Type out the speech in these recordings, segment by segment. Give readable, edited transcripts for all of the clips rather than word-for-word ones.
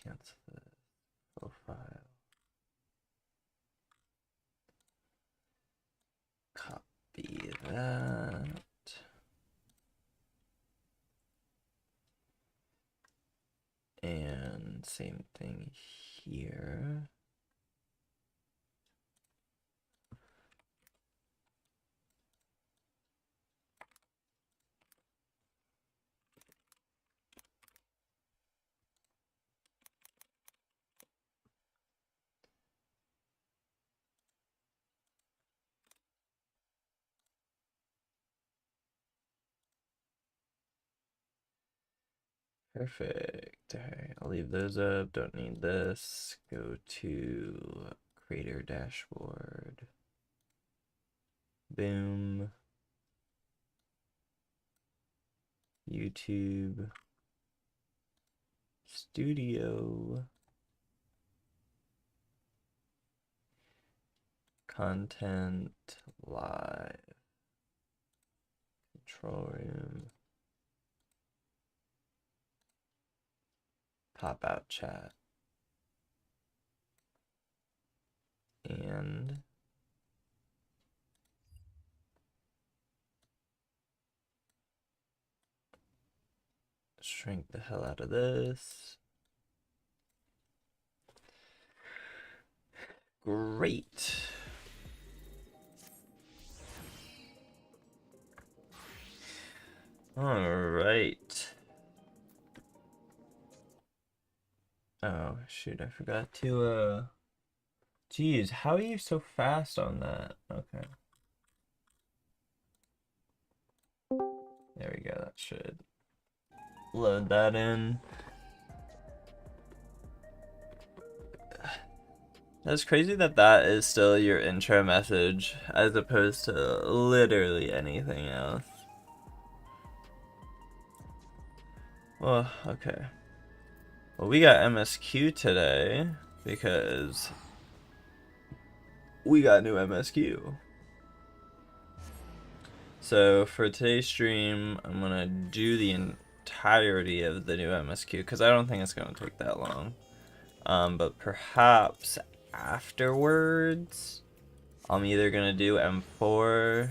cancel the profile. Copy that. And same thing here. Perfect. Alright, I'll leave those up. Don't need this. Go to creator dashboard. Boom. YouTube Studio. Content live. Control room. Pop out chat. And shrink the hell out of this. Great. All right. Oh, shoot, I forgot to, Geez, how are you so fast on that? Okay. There we go, that should load that in. That's crazy that that is still your intro message as opposed to literally anything else. Well, okay. Well, we got MSQ today because we got new MSQ. So for today's stream, I'm gonna do the entirety of the new MSQ because I don't think it's gonna take that long. But perhaps afterwards, I'm either gonna do M4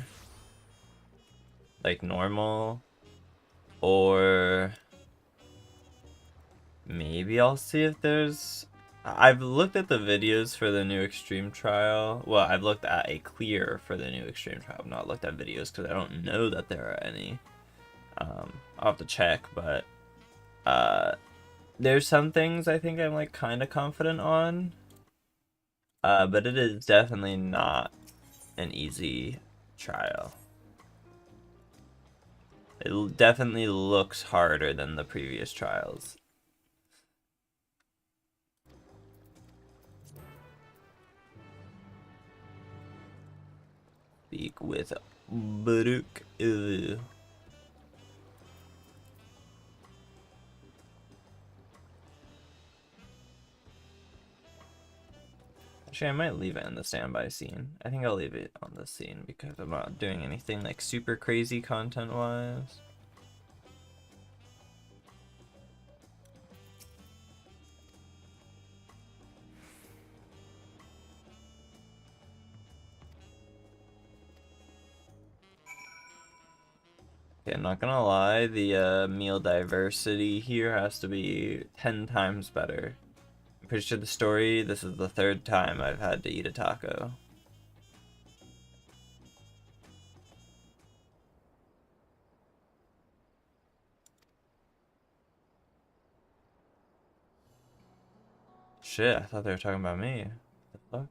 like normal, or maybe I'll see if there's... I've looked at the videos for the new Extreme Trial. Well, I've looked at a clear for the new Extreme Trial. I've not looked at videos because I don't know that there are any. I'll have to check, but there's some things I think I'm like kind of confident on. But it is definitely not an easy trial. It definitely looks harder than the previous trials. Speak with Baruch. Actually, I might leave it in the standby scene. I think I'll leave it on the scene because I'm not doing anything like super crazy content-wise. Okay, I'm not gonna lie, the meal diversity here has to be 10 times better. I'm pretty sure the story, this is the 3rd time I've had to eat a taco. Shit, I thought they were talking about me. What the fuck?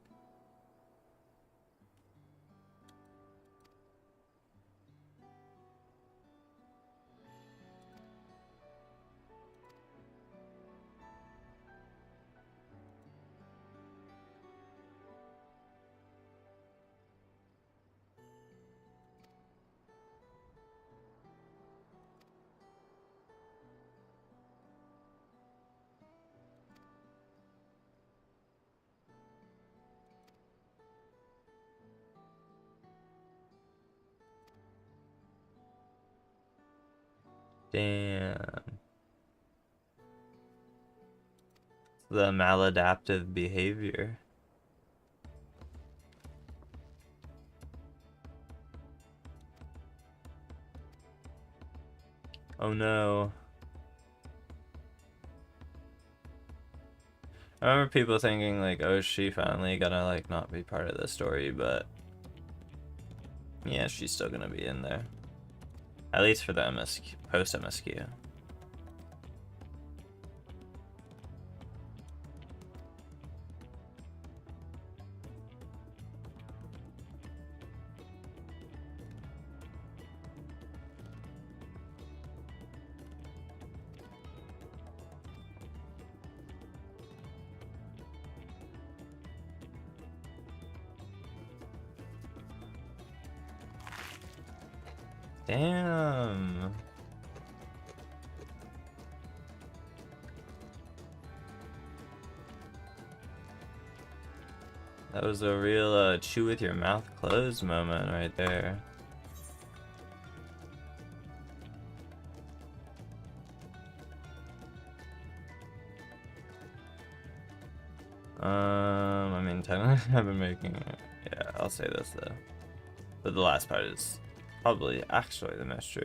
Damn. The maladaptive behavior. Oh no. I remember people thinking like, oh, she finally gonna like not be part of the story, but yeah, she's still gonna be in there. At least for the MSQ, post MSQ. Damn. That was a real chew with your mouth closed moment right there. I mean, technically I've been making it. Yeah, I'll say this though. But the last part is probably actually the most true.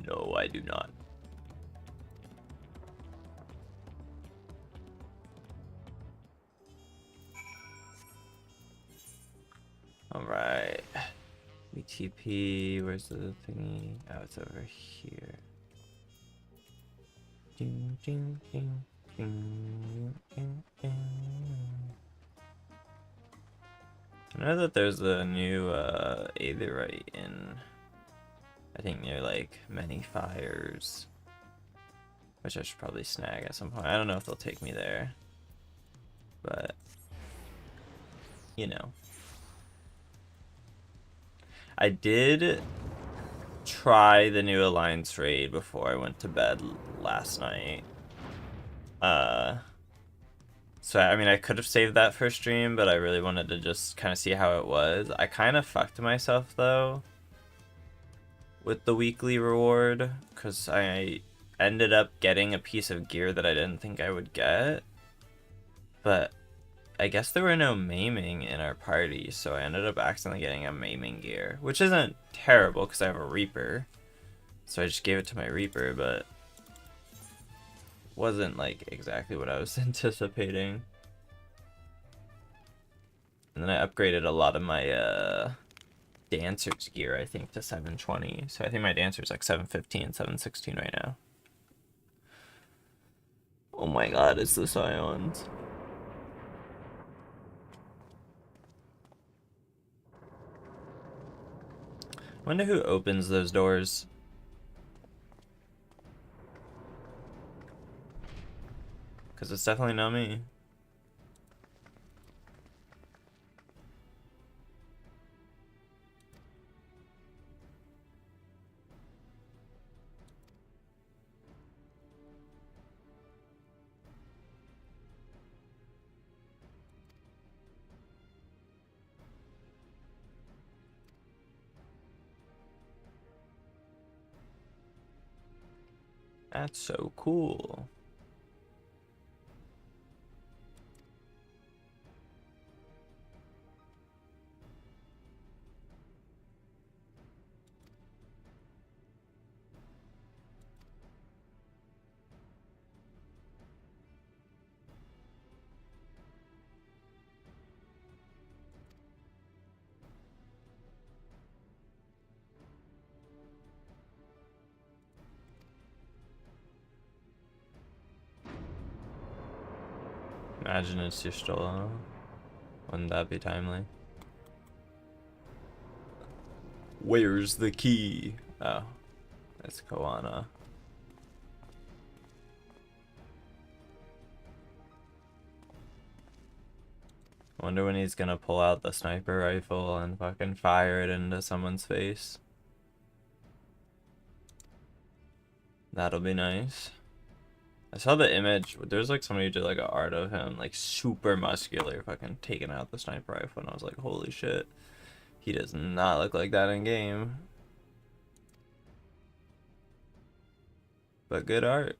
No, I do not. Alright. VTP, where's the thingy? Oh, it's over here. Ding, ding, ding, ding, ding, ding. I know that there's a new Aetheryte in, I think near like Many Fires, which I should probably snag at some point. I don't know if they'll take me there, but you know. I did try the new Alliance raid before I went to bed last night. So I mean I could have saved that for stream, but I really wanted to just kind of see how it was. I kind of fucked myself though with the weekly reward, because I ended up getting a piece of gear that I didn't think I would get. But I guess there were no maiming in our party, so I ended up accidentally getting a maiming gear, which isn't terrible because I have a Reaper. So I just gave it to my Reaper, but wasn't like exactly what I was anticipating. And then I upgraded a lot of my Dancer's gear, I think, to 720. So I think my Dancer's like 715, 716 right now. Oh my god, it's the Scions. Wonder who opens those doors. Because it's definitely not me. That's so cool. Imagine it's your Stola. Wouldn't that be timely? Where's the key? Oh, it's Koana. Wonder when he's gonna pull out the sniper rifle and fucking fire it into someone's face. That'll be nice. I saw the image. There's like somebody who did like an art of him, like super muscular, fucking taking out the sniper rifle, and I was like, holy shit. He does not look like that in game. But good art.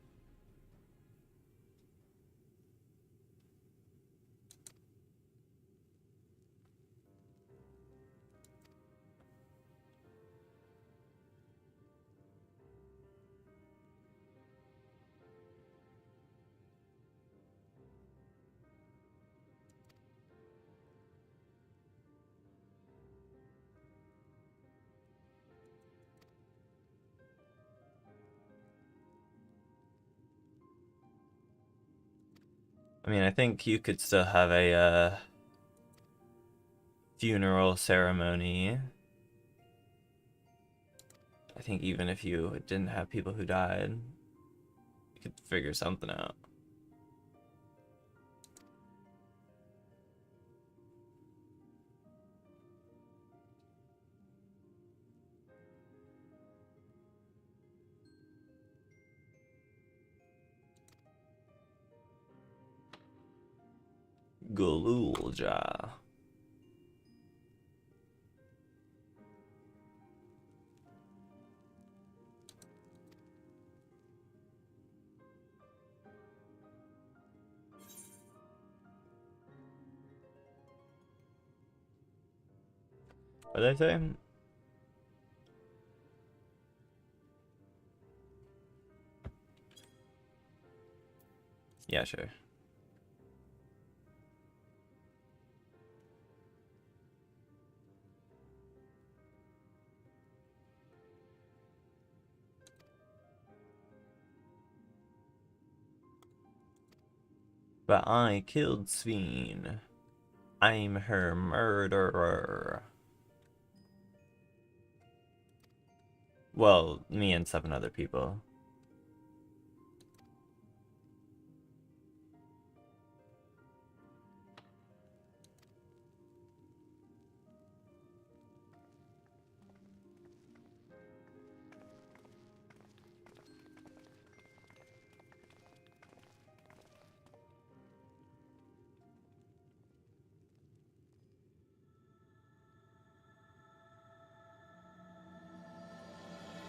I mean, I think you could still have a funeral ceremony. I think even if you didn't have people who died, you could figure something out. Galulja. What did I say? Yeah, sure. But I killed Sveen. I'm her murderer. Well, me and 7 other people.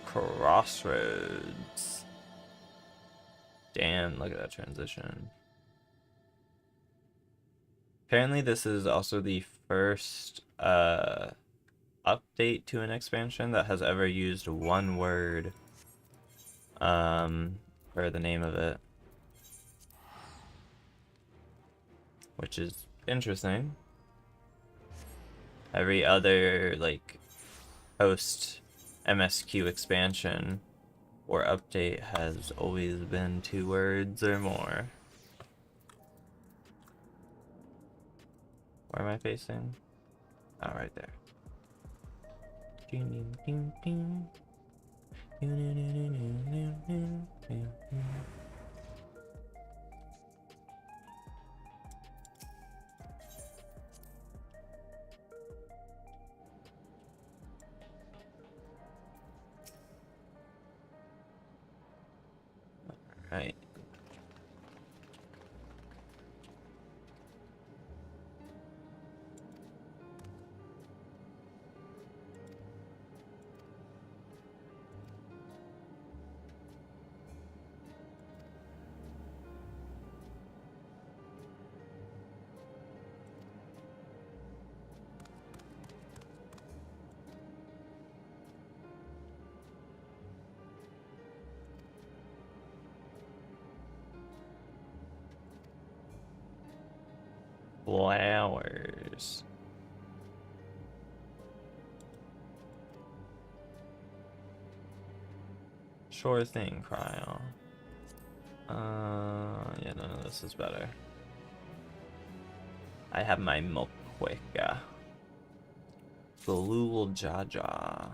Crossroads. Damn, look at that transition. Apparently this is also the first update to an expansion that has ever used one word for the name of it, which is interesting. Every other like post MSQ expansion or update has always been 2 words or more. Where am I facing? Oh, right there. Right. Flowers. Sure thing, Cryo. Yeah, no, this is better. I have my milk quick. Galul Jaja.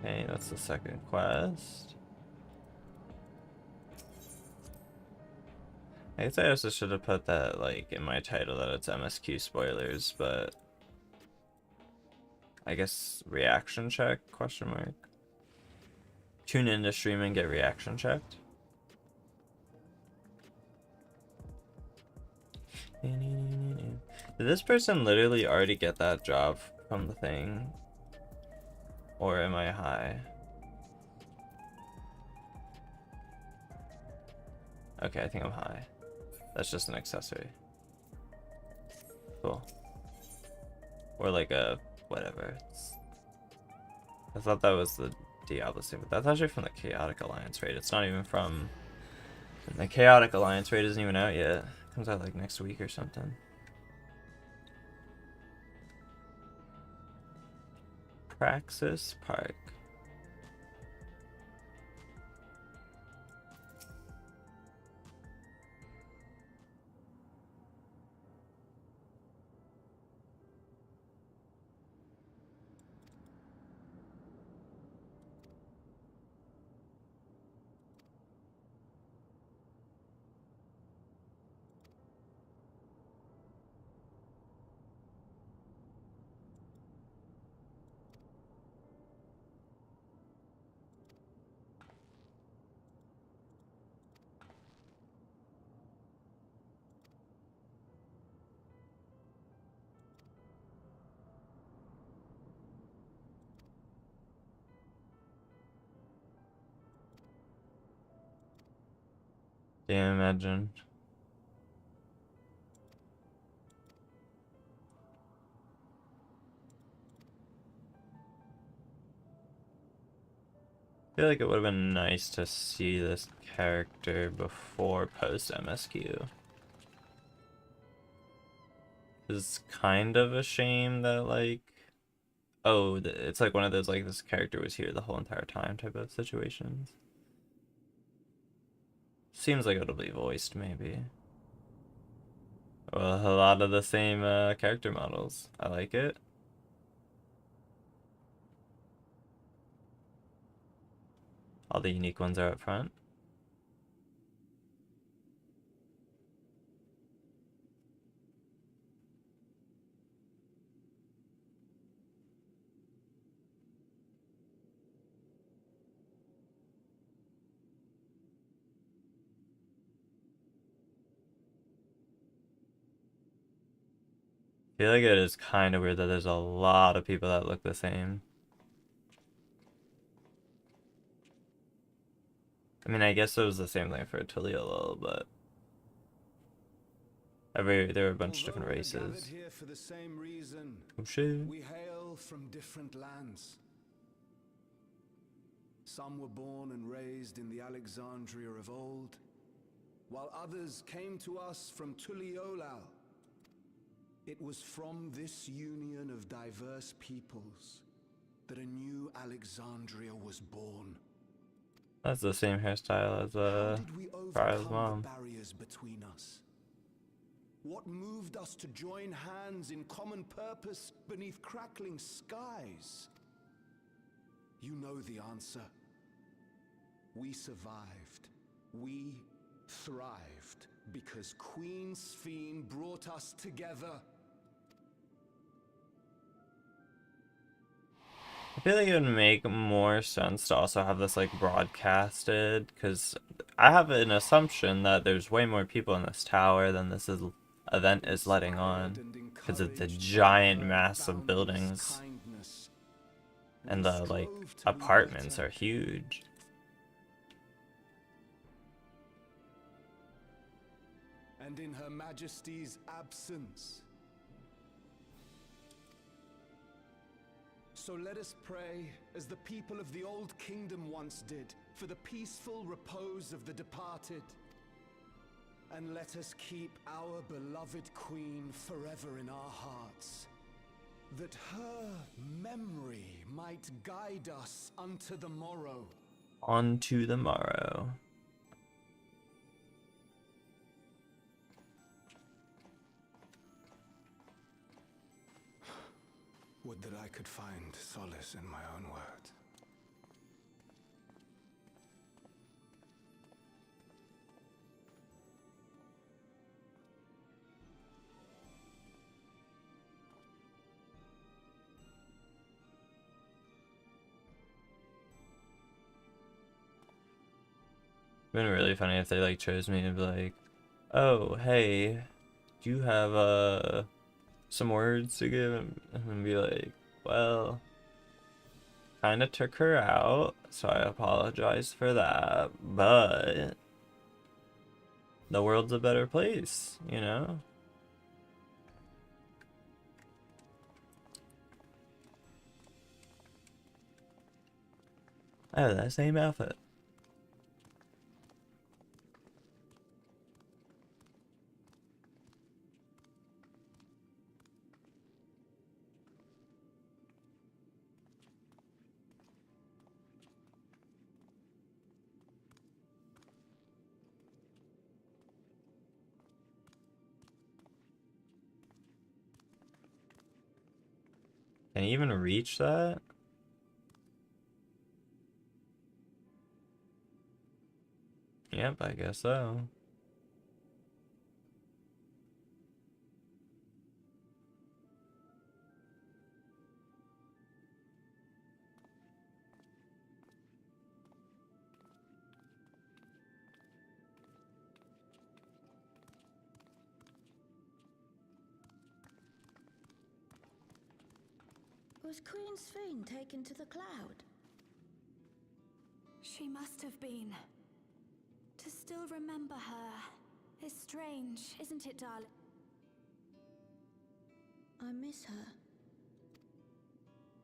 Okay, that's the second quest. I guess I also should have put that, like, in my title that it's MSQ spoilers, but I guess reaction check, question mark. Tune into stream and get reaction checked. Did this person literally already get that job from the thing? Or am I high? Okay, I think I'm high. That's just an accessory. Cool. Or like a whatever. I thought that was the Diablo thing, but that's actually from the Chaotic Alliance raid. It's not even from... The Chaotic Alliance raid isn't even out yet. It comes out like next week or something. Praxis Park. Damn, imagine. I feel like it would have been nice to see this character before post MSQ. It's kind of a shame that, like, oh, it's like one of those, like, this character was here the whole entire time type of situations. Seems like it'll be voiced, maybe. Well, a lot of the same character models. I like it. All the unique ones are up front. I feel like it is kind of weird that there's a lot of people that look the same. I mean, I guess it was the same thing for Tuliolol, but there were a bunch of different races. Here for the same reason. Oh shit. We hail from different lands. Some were born and raised in the Alexandria of old, while others came to us from Tuliolal. It was from this union of diverse peoples that a new Alexandria was born. That's the same hairstyle as Farah's mom. The barriers between us? What moved us to join hands in common purpose beneath crackling skies? You know the answer. We survived. We thrived because Queen Sphene brought us together. I feel like it would make more sense to also have this like broadcasted, because I have an assumption that there's way more people in this tower than this event is letting on, because of the giant massive buildings and the like apartments are huge. And in Her Majesty's absence. So let us pray, as the people of the Old Kingdom once did, for the peaceful repose of the departed. And let us keep our beloved Queen forever in our hearts, that her memory might guide us unto the morrow. Onto the morrow. Would that I could find solace in my own words. Been really funny if they like chose me to be like, oh hey, do you have some words to give? And be like, well, kind of took her out, so I apologize for that, but the world's a better place, you know? I have that same outfit. Can you even reach that? Yep, I guess so. Was Queen Sphene taken to the cloud? She must have been. To still remember her is strange, isn't it, darling? I miss her.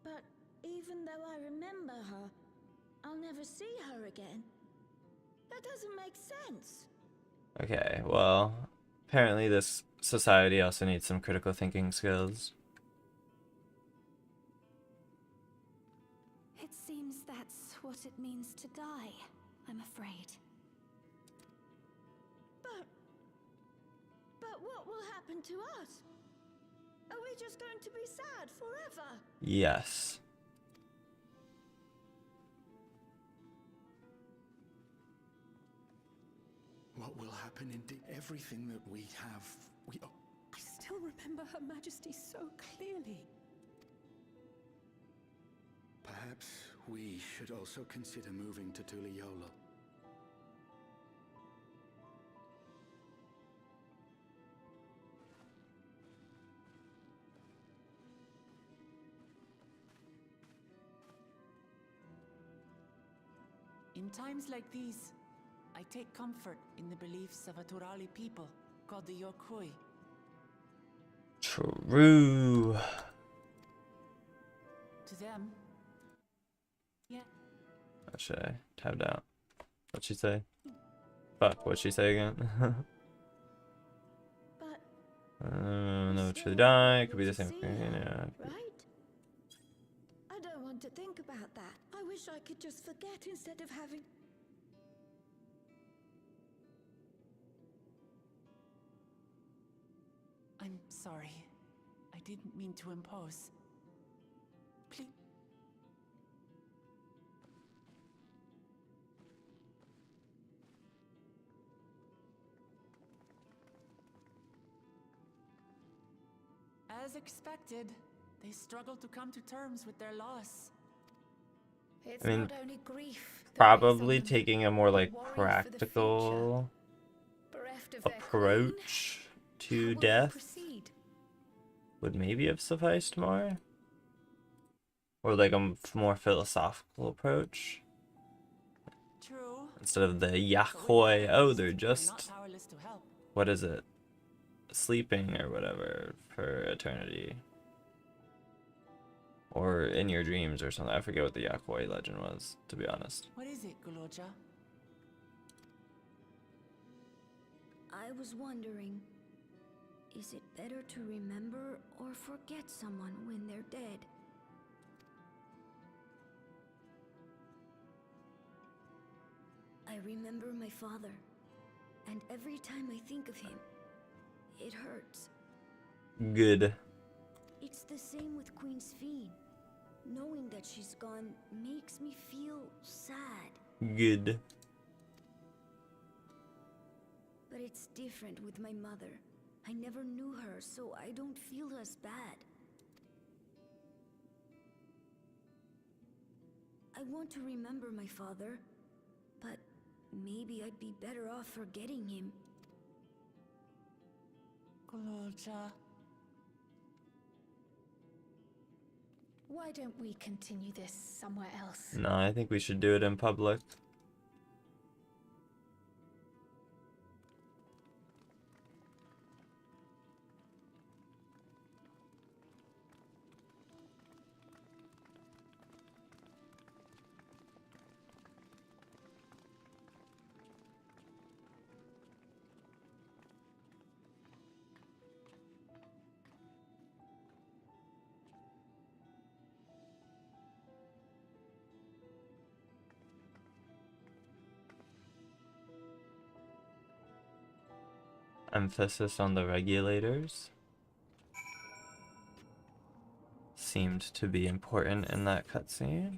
But even though I remember her, I'll never see her again. That doesn't make sense. Okay, well, apparently this society also needs some critical thinking skills. It seems that's what it means to die, I'm afraid. But what will happen to us? Are we just going to be sad forever? Yes. What will happen indeed? Everything that we have, we owe. I still remember Her Majesty so clearly. Perhaps we should also consider moving to Tuliyola. In times like these, I take comfort in the beliefs of a Turali people called the Yokoi. True. To them, yeah, What should I tabbed out? What'd she say? Fuck, what'd she say again? But No, we truly still die. won't It could be be the able same to thing. see her, Yeah. right? I don't want to think about that. I wish I could just forget instead of having... I'm sorry. I didn't mean to impose. Please. As expected, they struggled to come to terms with their loss. It's I mean, not only grief that weighs Probably on them, taking a more like worry for the practical bereft of their approach queen. to How will they death proceed? would maybe have sufficed more. Or like a more philosophical approach. True. Instead of the But with Yakoi, that, oh, they're they're not just, powerless to help. what is it? Sleeping or whatever for eternity. Or in your dreams or something. I forget what the Yakoi legend was, to be honest. What is it, Guloja? I was wondering, is it better to remember or forget someone when they're dead? I remember my father, and every time I think of him, it hurts. Good. It's the same with Queen Sphene. Knowing that she's gone makes me feel sad. Good. But it's different with my mother. I never knew her, so I don't feel as bad. I want to remember my father, but maybe I'd be better off forgetting him. Gololja. Why don't we continue this somewhere else? No, I think we should do it in public. Emphasis on the regulators seemed to be important in that cutscene.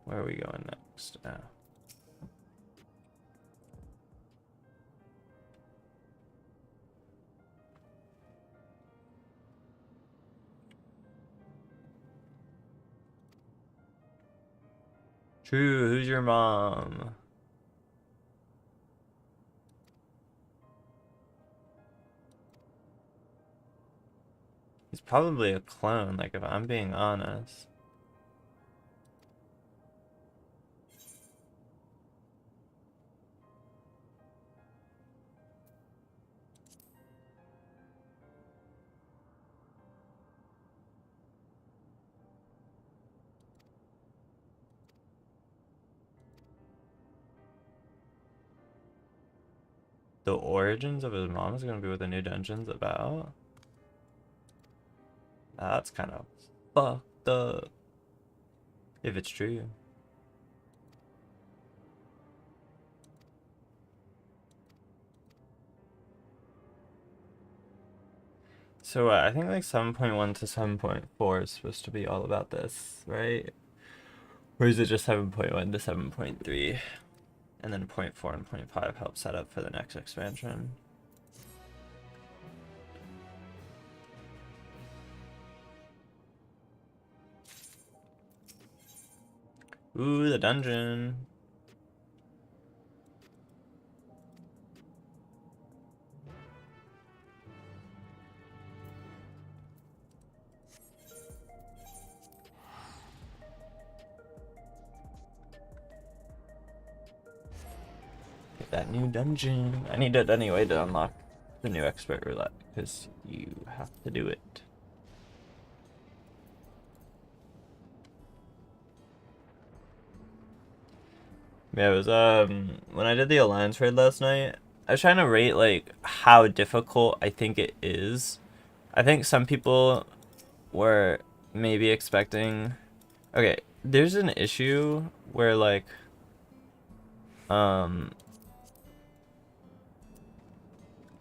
Where are we going next? Oh. True, who's your mom? He's probably a clone, like, if I'm being honest. The origins of his mom is gonna be what the new dungeon's about? That's kind of fucked up. If it's true. So I think like 7.1 to 7.4 is supposed to be all about this, right? Or is it just 7.1 to 7.3? And then 0.4 and 0.5 help set up for the next expansion. Ooh, the dungeon. Get that new dungeon. I need it anyway to unlock the new expert roulette, because you have to do it. Yeah, it was when I did the Alliance raid last night, I was trying to rate like how difficult I think it is. I think some people were maybe expecting, okay, there's an issue where like I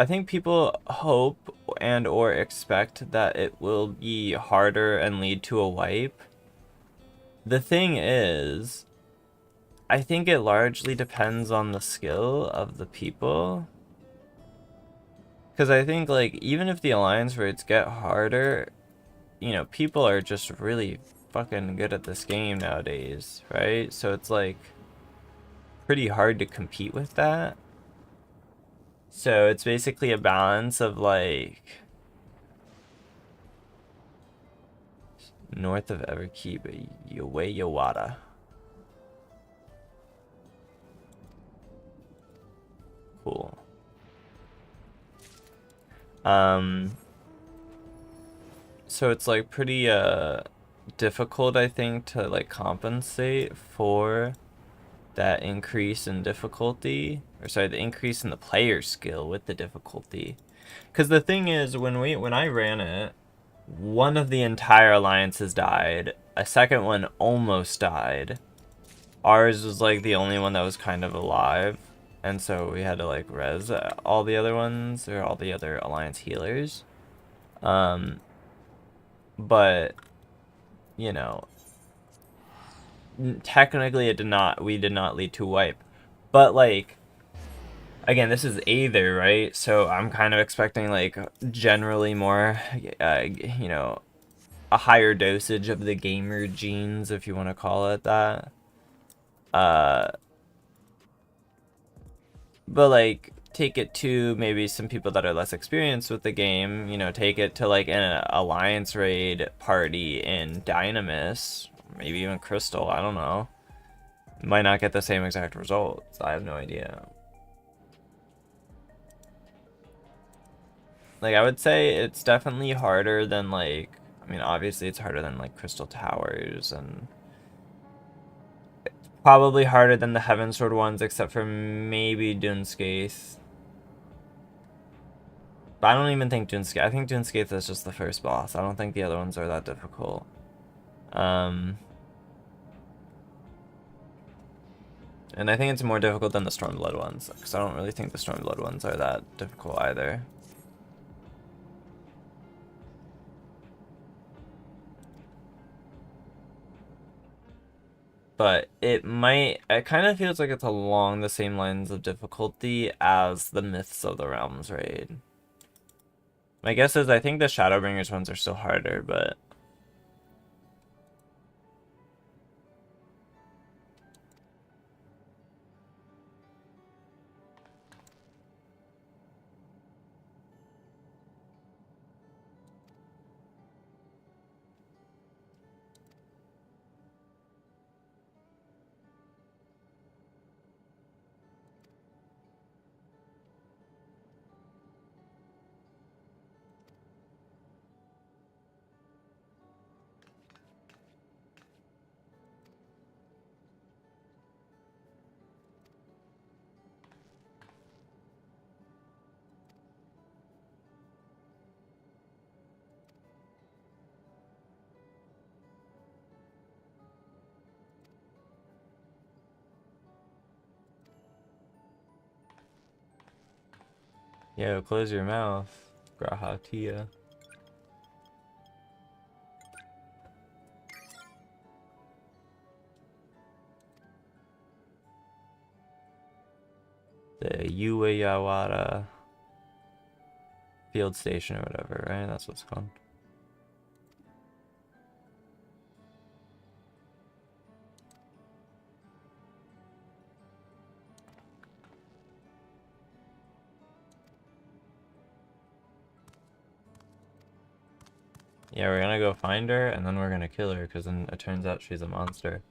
think people hope and or expect that it will be harder and lead to a wipe. The thing is, I think it largely depends on the skill of the people. Because I think, like, even if the Alliance raids get harder, you know, people are just really fucking good at this game nowadays, right? So it's, like, pretty hard to compete with that. So it's basically a balance of, like, north of Everkeep, Yowei Yowada. Cool. So it's like pretty difficult, I think, to like compensate for that increase in difficulty, or sorry, the increase in the player skill with the difficulty. Because the thing is, when I ran it, one of the entire alliances died, a second one almost died. Ours was like the only one that was kind of alive. And so we had to like res all the other ones, or all the other alliance healers. But you know, technically we did not lead to wipe. But like, again, this is Aether, right? So I'm kind of expecting like generally more, you know, a higher dosage of the gamer genes, if you want to call it that. But like take it to maybe some people that are less experienced with the game, you know, take it to like an alliance raid party in Dynamis, maybe even Crystal, I don't know. Might not get the same exact results. I have no idea. Like, I would say it's definitely harder than like, I mean, obviously it's harder than like Crystal Towers, and probably harder than the Heavensward ones, except for maybe Duneskaith. But I don't even think Duneskaith. I think Duneskaith is just the first boss. I don't think the other ones are that difficult. And I think it's more difficult than the Stormblood ones, because I don't really think the Stormblood ones are that difficult either. But it kind of feels like it's along the same lines of difficulty as the Myths of the Realms raid. My guess is I think the Shadowbringers ones are still harder, but... Yo, close your mouth, Grahatia. The Ueyawara field station or whatever, right? That's what's called. Yeah, we're gonna go find her, and then we're gonna kill her, because then it turns out she's a monster.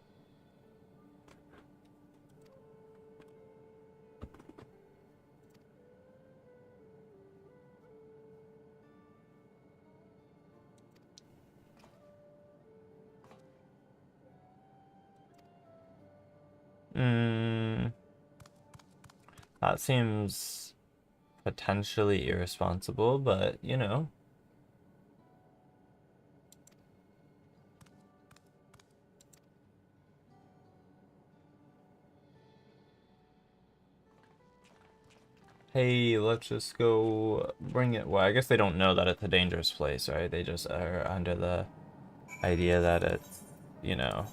That seems potentially irresponsible, but, you know. Hey, let's just go bring it. Well, I guess they don't know that it's a dangerous place, right? They just are under the idea that it's, you know,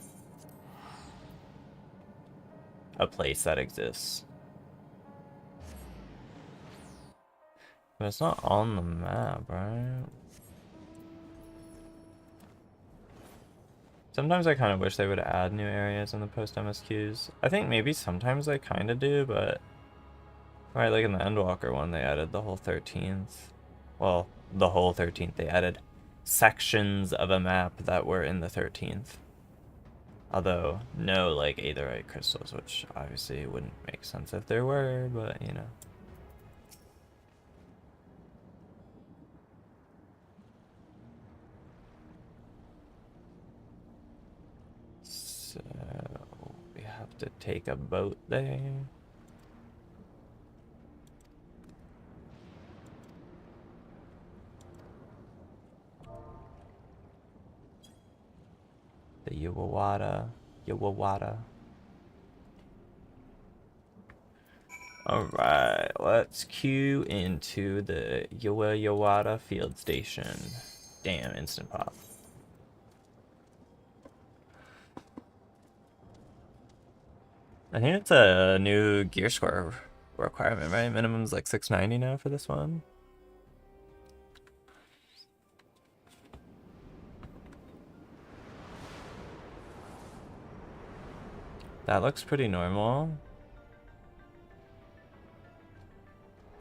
a place that exists. But it's not on the map, right? Sometimes I kind of wish they would add new areas in the post-MSQs. I think maybe sometimes they kind of do, but... Right, like in the Endwalker one, they added the whole 13th. Well, the whole 13th. They added sections of a map that were in the 13th. Although, no, like, Aetheryte crystals, which obviously wouldn't make sense if there were, but, you know. So, we have to take a boat there. The Ueyawara. Alright, let's queue into the Ueyawara field station. Damn, instant pop. I think it's a new gear score requirement, right? Minimum's like 690 now for this one. That looks pretty normal.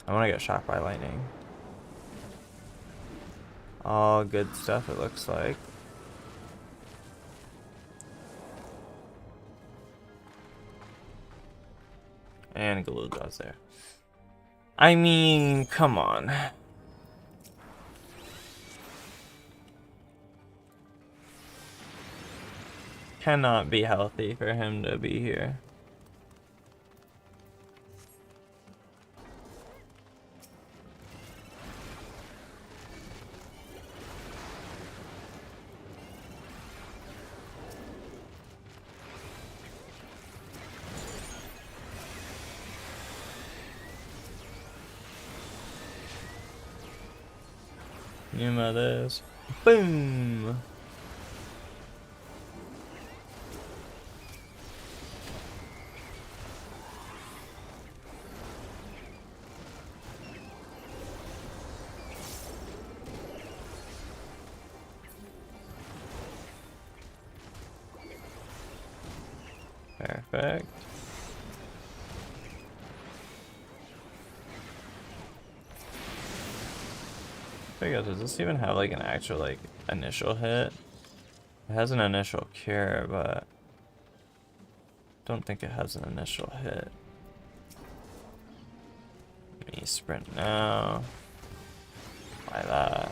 I want to get shocked by lightning. All good stuff, it looks like. And Galuga's there. I mean, come on. Cannot be healthy for him to be here. Numa this. Boom! Perfect. Figure, does this even have like an actual like initial hit? It has an initial cure, but don't think it has an initial hit. Me sprint now. Like that.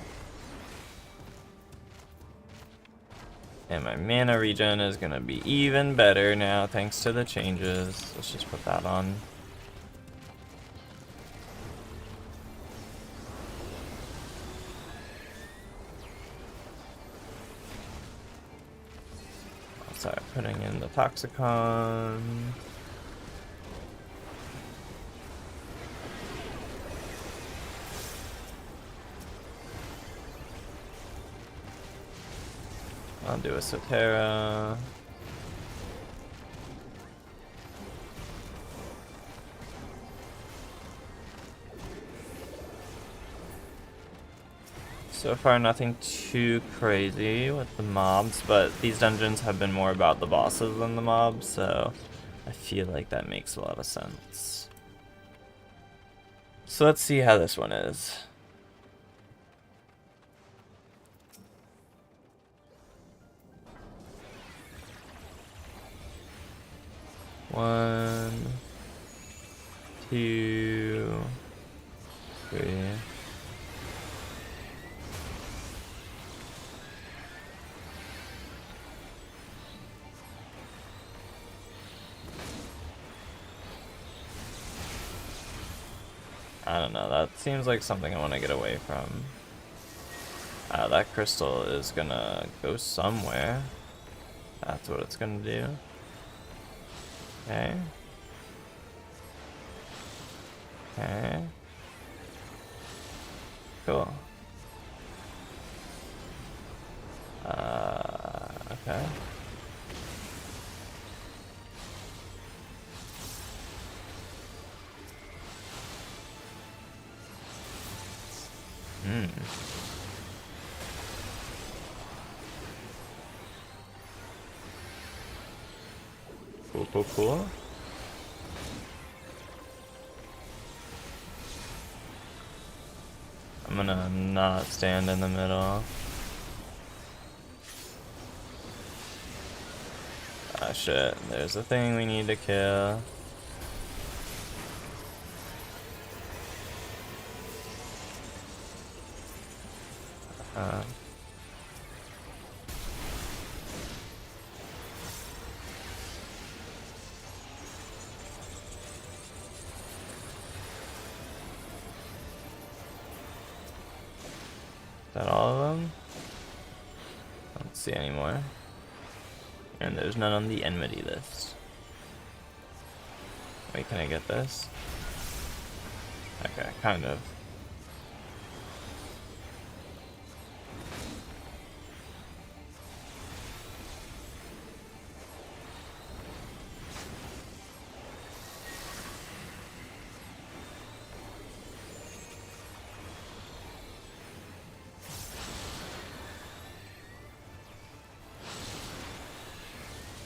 And my mana regen is gonna be even better now thanks to the changes. Let's just put that on. I'll start putting in the Toxicon. I'll do a Sotera. So far nothing too crazy with the mobs, but these dungeons have been more about the bosses than the mobs, so I feel like that makes a lot of sense. So let's see how this one is. One, two, three. I don't know, that seems like something I want to get away from. That crystal is gonna go somewhere. That's what it's gonna do. Okay. Okay. Cool. Okay. Cool. I'm gonna not stand in the middle. Ah, shit. There's a thing we need to kill. Is that all of them? I don't see any more. And there's none on the enmity list. Wait, can I get this? Okay, kind of.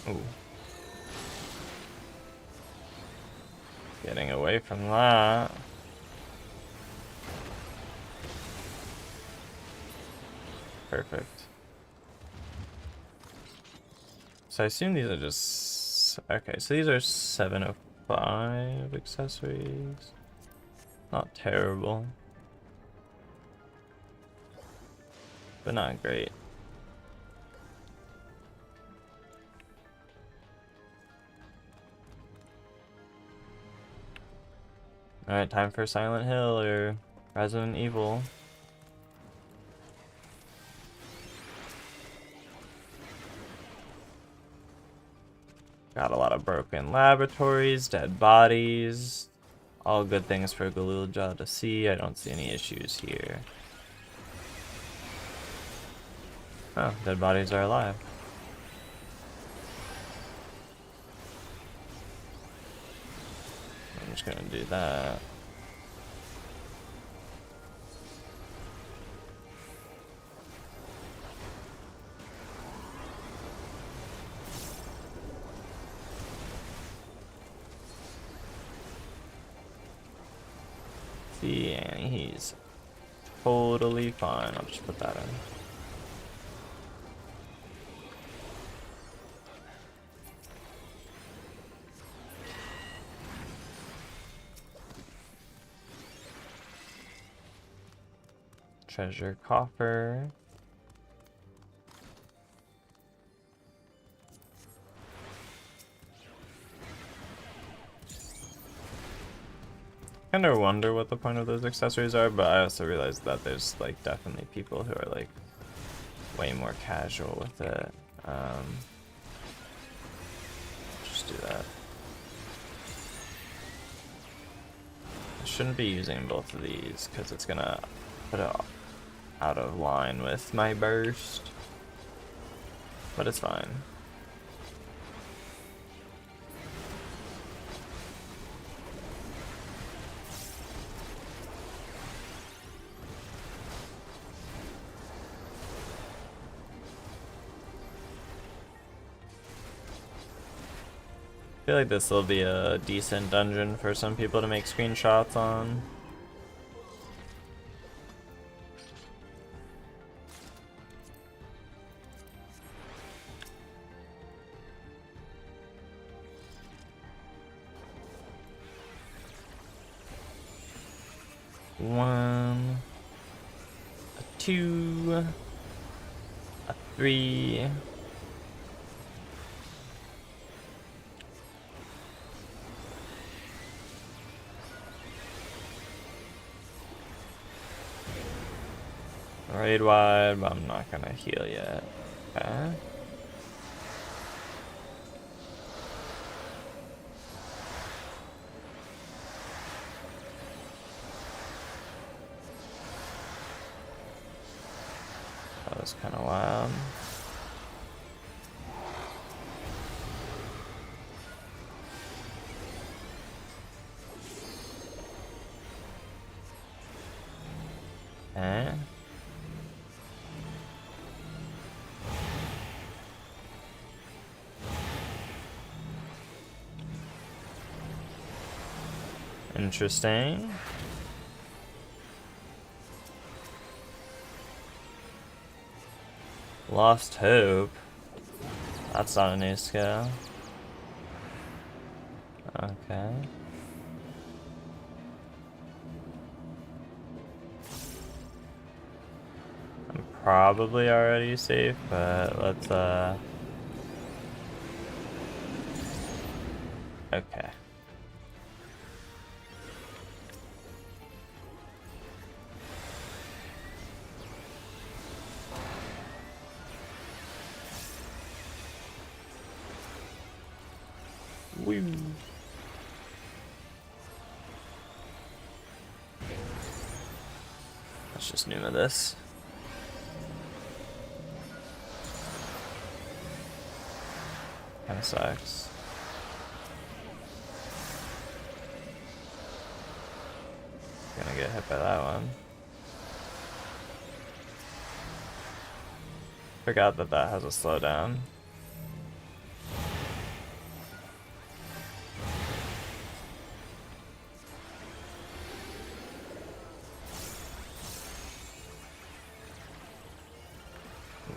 Ooh. Getting away from that. Perfect. So I assume these are just... Okay, so these are 705 accessories. Not terrible. But not great. Alright, time for Silent Hill or Resident Evil. Got a lot of broken laboratories, dead bodies. All good things for Galuja to see. I don't see any issues here. Oh, dead bodies are alive. I'm just gonna do that. See, and he's totally fine. I'll just put that in. Treasure coffer. Kind of wonder what the point of those accessories are, but I also realize that there's like definitely people who are like way more casual with it. Just do that. I shouldn't be using both of these because it's gonna put it out of line with my burst, but it's fine. I feel like this will be a decent dungeon for some people to make screenshots on. One, a 2, a 3. Raid wide, but I'm not gonna heal yet. Okay. That was kind of wild. Eh? Interesting. Lost Hope. That's not a new skill. Okay. I'm probably already safe, but let's okay. Woo. Let's just Numa this. Kinda sucks. Gonna get hit by that one. Forgot that that has a slowdown.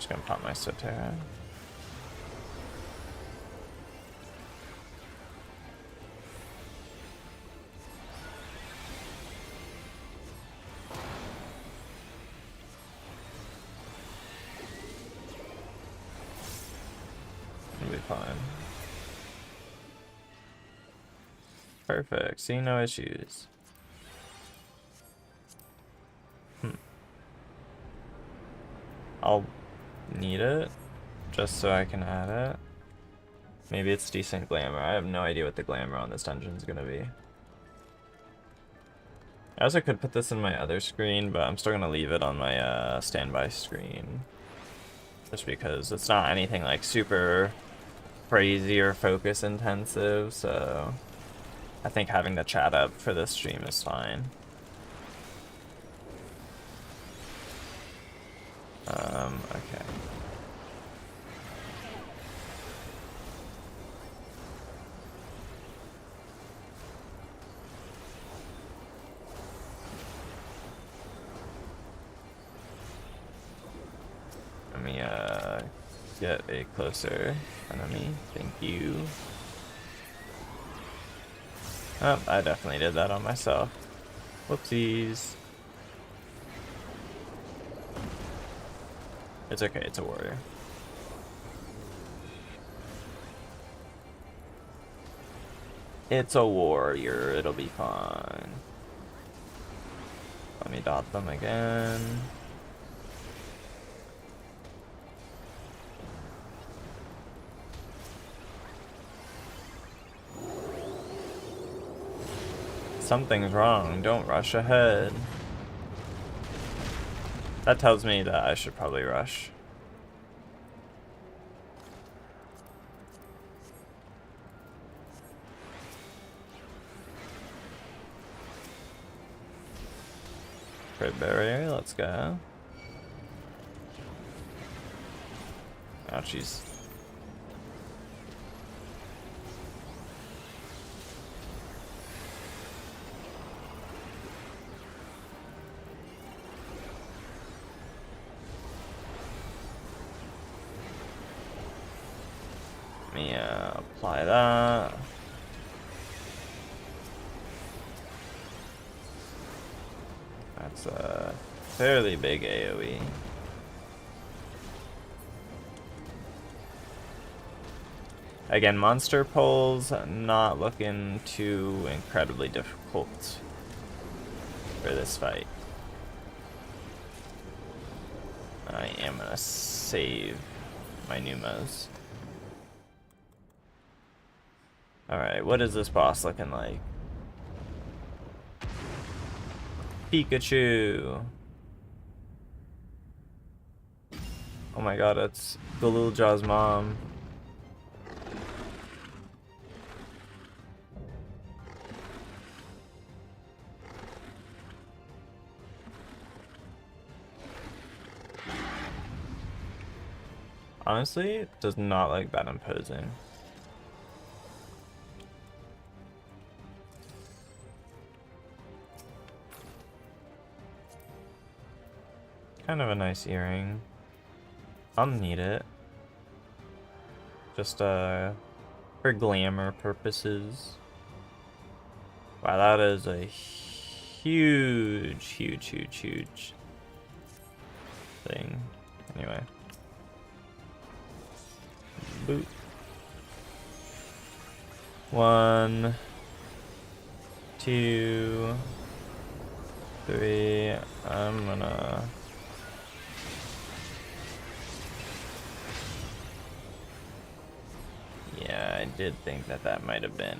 just gonna pop my Sotera. It'll be fine. Perfect. See, no issues. I'll need it just so I can add it. Maybe it's decent glamour. I have no idea what the glamour on this dungeon is gonna be. I also could put this in my other screen, but I'm still gonna leave it on my standby screen. Just because it's not anything like super crazy or focus intensive, so I think having the chat up for this stream is fine. Okay. Let me get a closer enemy. Thank you. Oh, I definitely did that on myself. Whoopsies. It's okay, it's a warrior. It's a warrior, it'll be fine. Let me dot them again. Something's wrong, don't rush ahead. That tells me that I should probably rush. Crit barrier, let's go. Ouchies. Let me apply that. That's a fairly big AoE. Again, monster pulls not looking too incredibly difficult for this fight. I am gonna save my Numos. Alright, what is this boss looking like? Pikachu! Oh my god, it's Galulja's mom. Honestly, it does not look that imposing. Kind of a nice earring. I'll need it. Just for glamour purposes. Wow, that is a huge thing. Anyway. Boot. 1, 2, 3. I'm gonna yeah, I did think that that might have been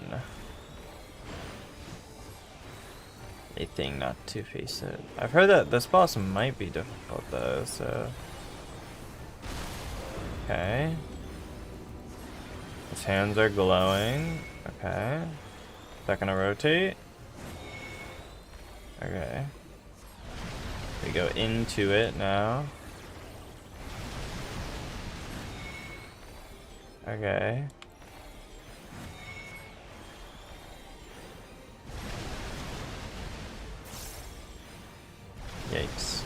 a thing not to face it. I've heard that this boss might be difficult though, so okay. His hands are glowing. Okay. Is that gonna rotate? Okay. We go into it now. Okay. Yikes.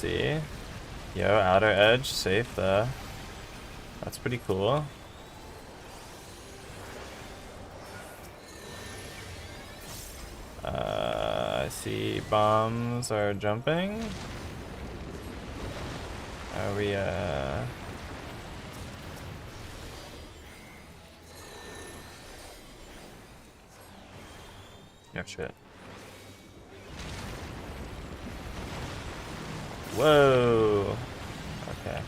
see. Yo, outer edge, safe there. That's pretty cool. I see bombs are jumping. Are we, Oh shit. Whoa! Okay.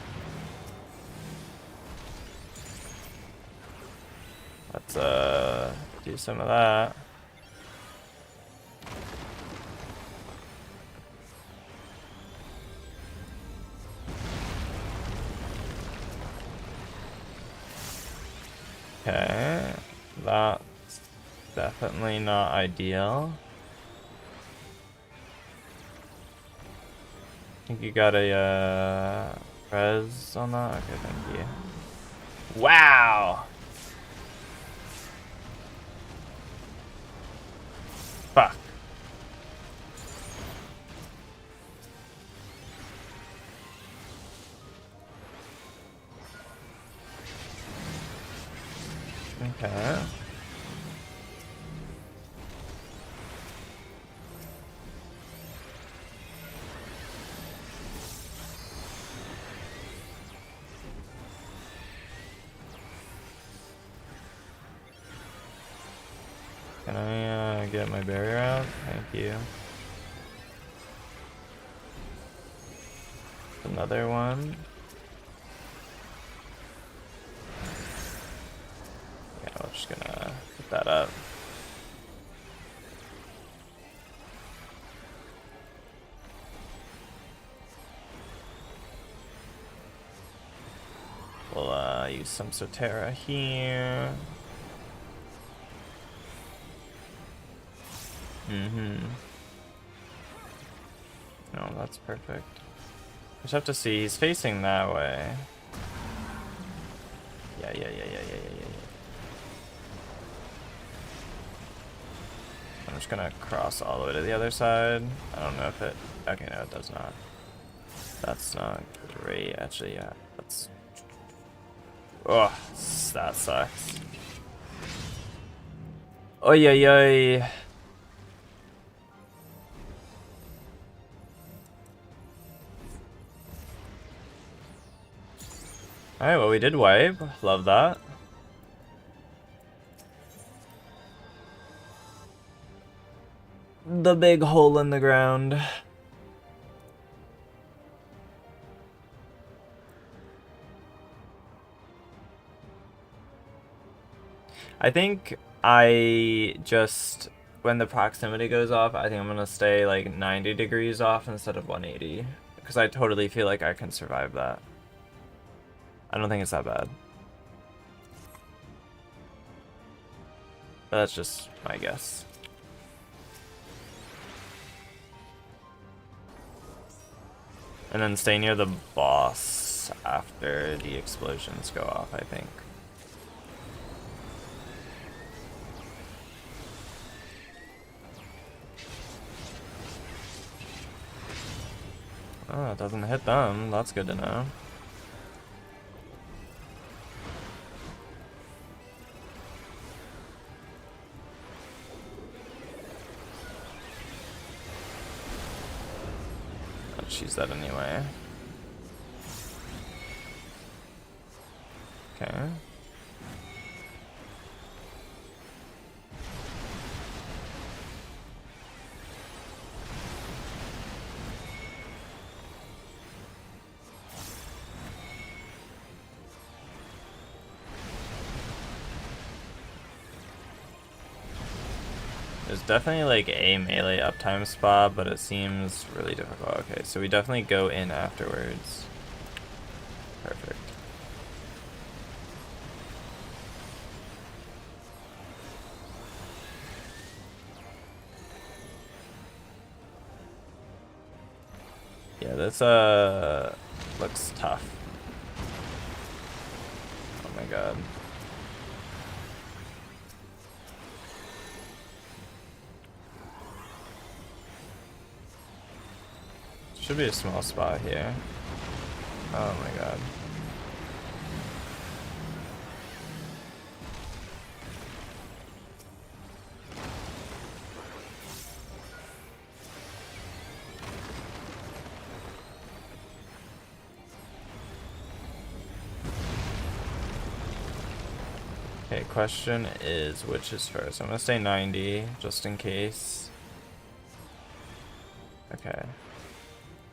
Let's, do some of that. Okay, that's definitely not ideal. I think you got a res on that? Okay, thank you. Wow! Fuck. Okay. Can I get my barrier out? Thank you. Another one. Yeah, we're just gonna put that up. We'll use some Sotera here. No, that's perfect. Just have to see, he's facing that way. Yeah. I'm just gonna cross all the way to the other side. I don't know if it... Okay, no, it does not. That's not great, actually, yeah. That's... Oh, that sucks. Oy, oy, oy. Alright, well, we did wipe. Love that. The big hole in the ground. I think I just, when the proximity goes off, I think I'm gonna stay like 90 degrees off instead of 180. Because I totally feel like I can survive that. I don't think it's that bad. But that's just my guess. And then stay near the boss after the explosions go off, I think. Oh, it doesn't hit them. That's good to know. Let's use that anyway. Okay. There's definitely like a melee uptime spot, but it seems really difficult. Okay, so we definitely go in afterwards. Perfect. Yeah, this looks tough. Oh my god. Should be a small spot here. Oh my god. Okay, question is which is first. I'm gonna stay 90 just in case. Okay.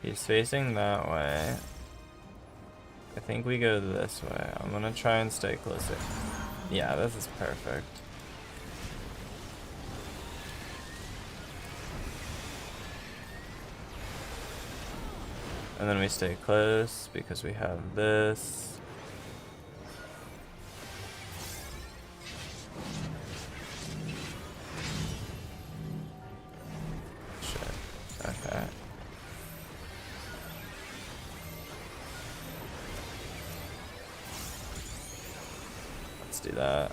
He's facing that way. I think we go this way. I'm gonna try and stay closer. Yeah, this is perfect. And then we stay close because we have this. Shit. Okay. Let's do that.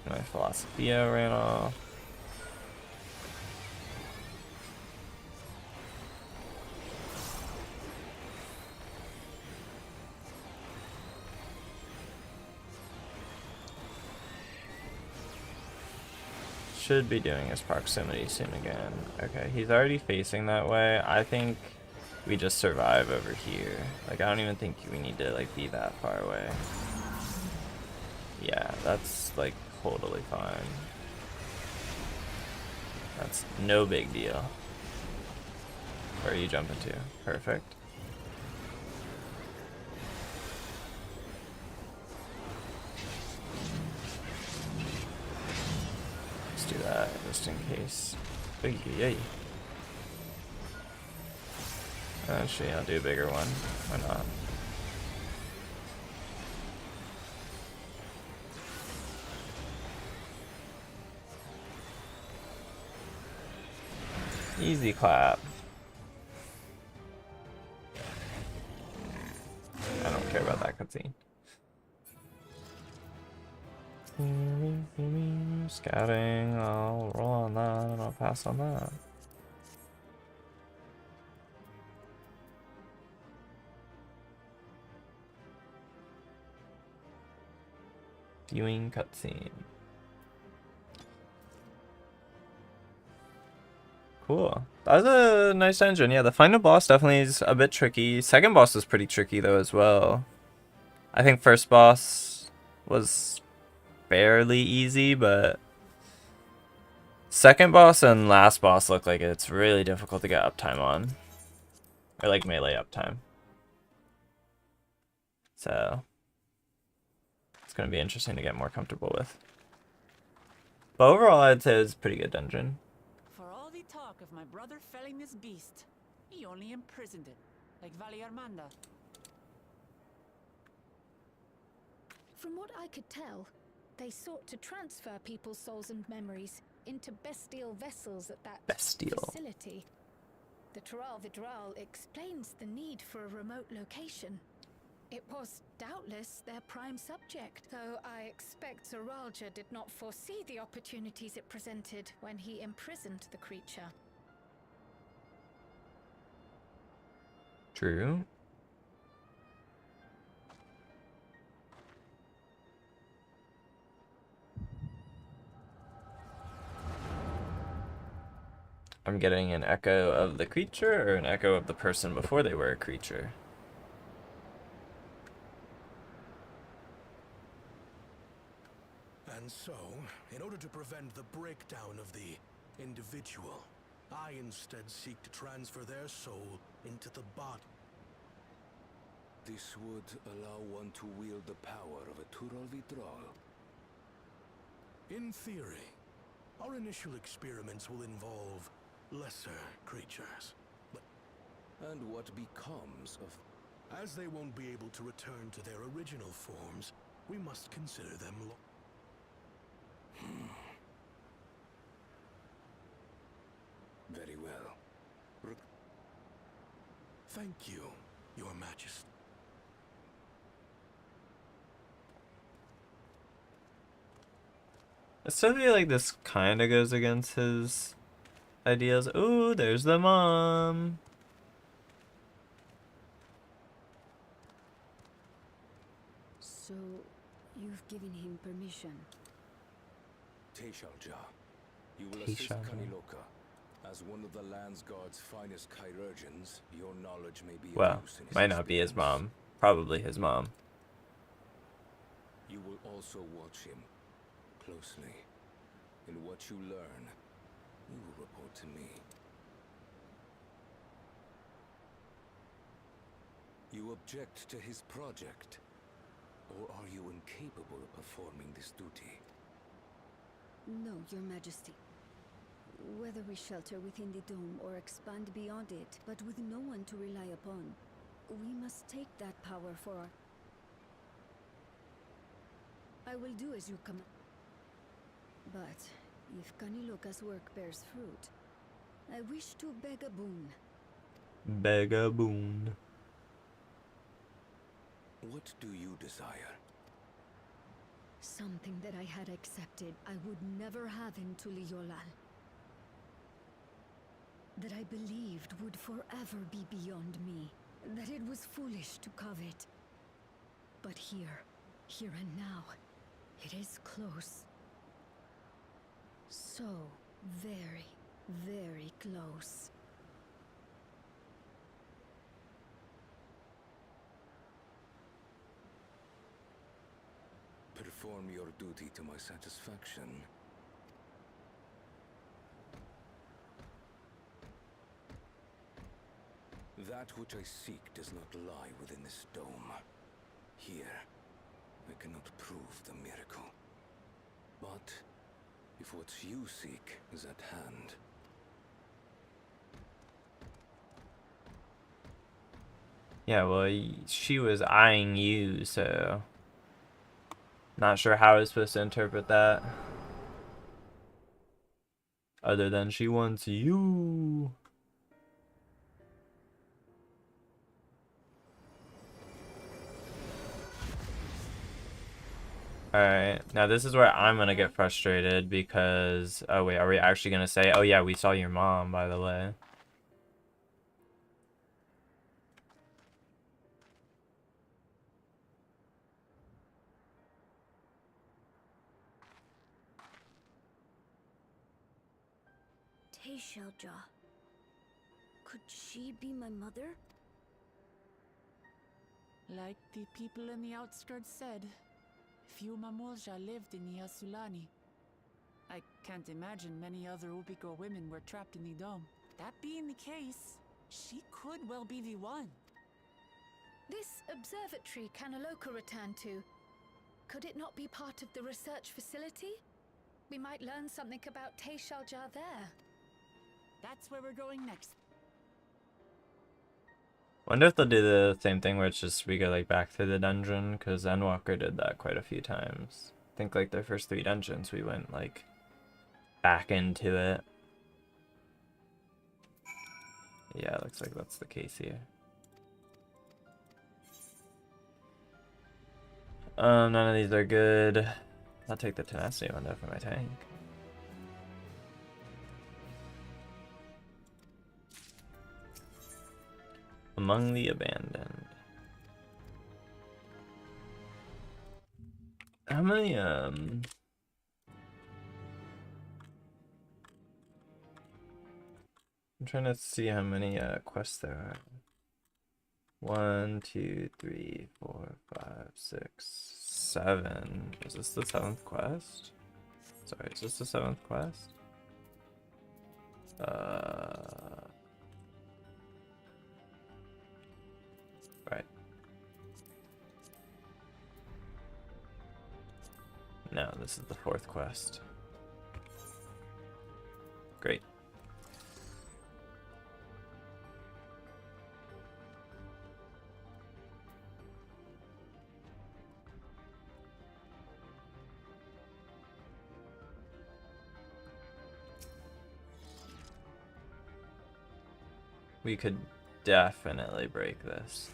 My Philosophia ran off. Should be doing his proximity soon again. Okay, he's already facing that way. I think we just survive over here. Like, I don't even think we need to, like, be that far away. Yeah, that's, like, totally fine. That's no big deal. Where are you jumping to? Perfect. Let's do that just in case. Yay. Actually, I'll do a bigger one. Why not? Easy clap. I don't care about that cutscene. Scouting, I'll roll on that and I'll pass on that. Viewing cutscene. Cool. That was a nice dungeon. Yeah, the final boss definitely is a bit tricky. Second boss was pretty tricky though as well. I think first boss was fairly easy, but second boss and last boss look like it's really difficult to get uptime on. Or like melee uptime. So it's gonna be interesting to get more comfortable with. But overall I'd say it was a pretty good dungeon. For all the talk of my brother felling this beast, he only imprisoned it, like Vali Armanda. From what I could tell, they sought to transfer people's souls and memories into bestial vessels at that Bestial. facility. The Tural Vidral explains the need for a remote location. It was doubtless their prime subject, though I expect Zoralja did not foresee the opportunities it presented when he imprisoned the creature. True. I'm getting an echo of the creature or an echo of the person before they were a creature. And so, in order to prevent the breakdown of the individual, I instead seek to transfer their soul into the body. This would allow one to wield the power of a Tural Vidral. In theory, our initial experiments will involve lesser creatures. But And what becomes of... as they won't be able to return to their original forms, we must consider them Very well. Thank you, Your Majesty. I still feel like this kind of goes against his ideas. Ooh, there's the mom. So, you've given him permission. Teishalja, you will assist Teishalja. Kaniloka. As one of the Land's Guard's finest chirurgeons, your knowledge may be of Well, use in his might not be his experience. mom. Probably his mom. You will also watch him closely. In what you learn, you will report to me. You object to his project? Or are you incapable of performing this duty? No, Your Majesty. Whether we shelter within the dome or expand beyond it, but with no one to rely upon, we must take that power for our... I will do as you command. But if Kaniloka's work bears fruit, I wish to beg a boon. Beg a boon. What do you desire? Something that I had accepted I would never have in Tuliyollal. That I believed would forever be beyond me. That it was foolish to covet. But here and now, it is close. So very, very close. Perform your duty to my satisfaction. That which I seek does not lie within this dome. Here, I cannot prove the miracle. But if what you seek is at hand, Yeah, well, she was eyeing you, so... Not sure how I was supposed to interpret that. Other than she wants you. Alright, now this is where I'm gonna get frustrated because... Oh wait, are we actually gonna say, oh yeah, we saw your mom, by the way. Teishalja. Could she be my mother? Like the people in the outskirts said, few Mamulja lived in the Yasulani. I can't imagine many other Ubigo women were trapped in the dome. That being the case, she could well be the one. This observatory Kaniloka returned to, could it not be part of the research facility? We might learn something about Teishalja there. That's where we're going next. Wonder if they'll do the same thing where it's just we go like back to the dungeon, because Endwalker did that quite a few times. I think like their first 3 dungeons we went like back into it. Yeah, looks like that's the case here. None of these are good. I'll take the tenacity window for my tank. Among the abandoned. How many, I'm trying to see how many, quests there are. 1, 2, 3, 4, 5, 6, 7. Is this the 7th quest? Sorry, is this the 7th quest? Right. No, this is the 4th quest. Great. We could definitely break this.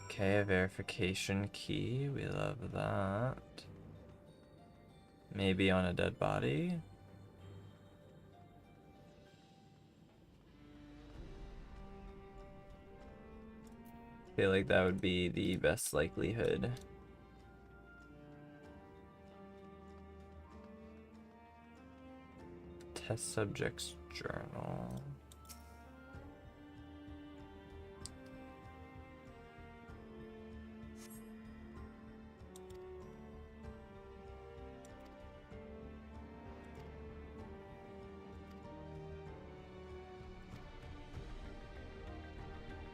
Okay, a verification key. We love that. Maybe on a dead body. I feel like that would be the best likelihood. Test subject's journal.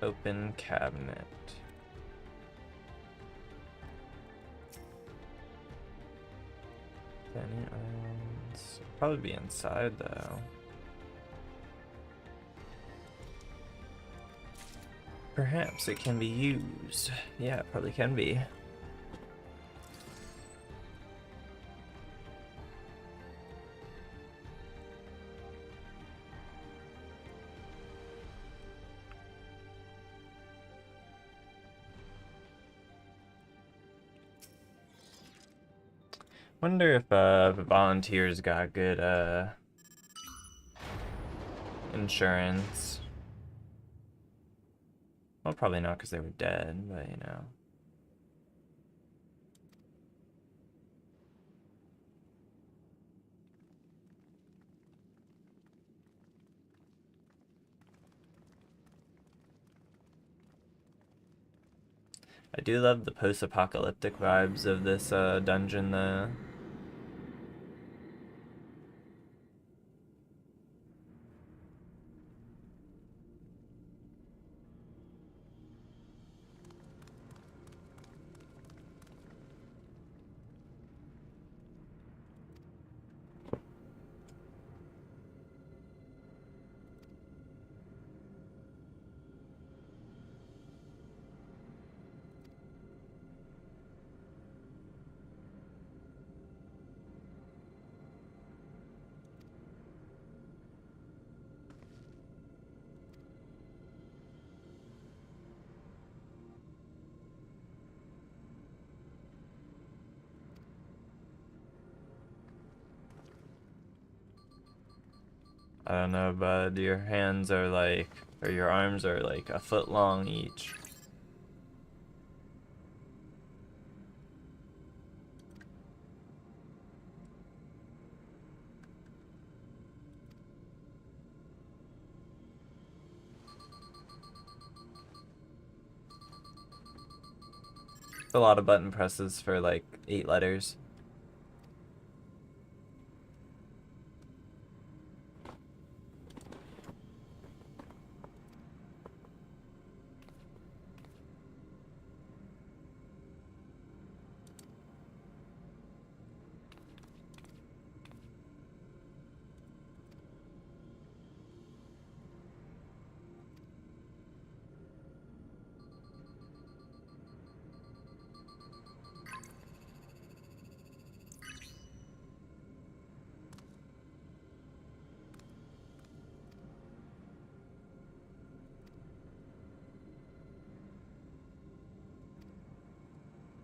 Open cabinet. Any islands? Probably be inside though. Perhaps it can be used. Yeah, it probably can be. Wonder if volunteers got good insurance. Well, probably not because they were dead, but you know. I do love the post-apocalyptic vibes of this dungeon though. I don't know, bud. Your hands are like, or your arms are like a foot long each. A lot of button presses for like 8 letters.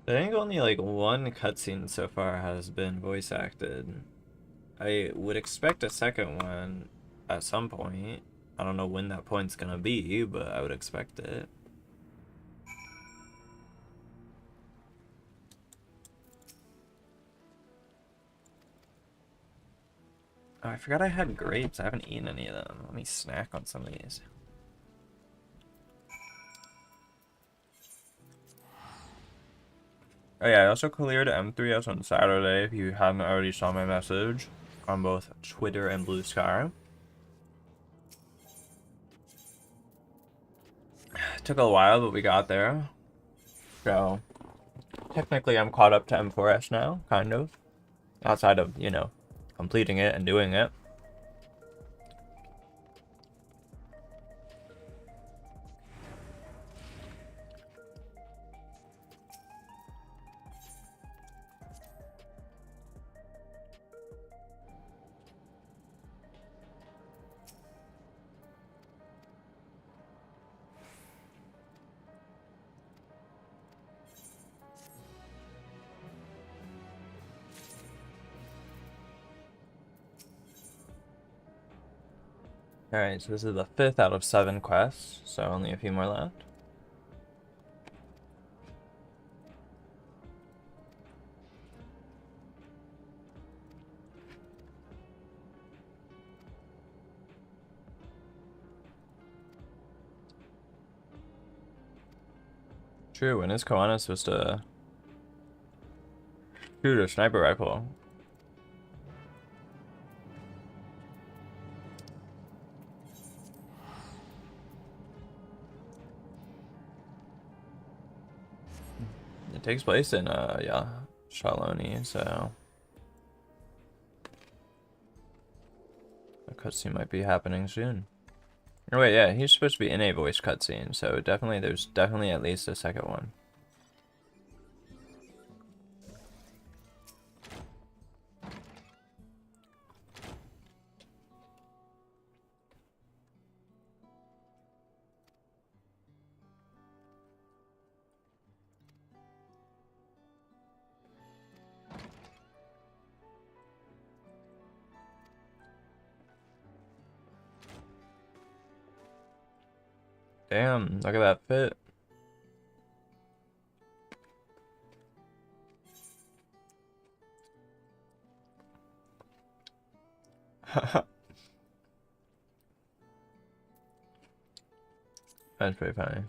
I think only like one cutscene so far has been voice acted. I would expect a second one at some point. I don't know when that point's gonna be, but I would expect it. Oh, I forgot I had grapes. I haven't eaten any of them. Let me snack on some of these. Oh yeah, I also cleared M3S on Saturday, if you hadn't already saw my message on both Twitter and Blue Sky. It took a while, but we got there. So, technically I'm caught up to M4S now, kind of. Outside of, you know, completing it and doing it. Alright, so this is the 5th out of 7 quests, so only a few more left. True, when is Koana supposed to shoot a sniper rifle? It takes place in yeah, Shaloni, so a cutscene might be happening soon. Oh wait, yeah, he's supposed to be in a voice cutscene, so definitely there's definitely at least a second one. Damn, look at that fit. That's pretty funny.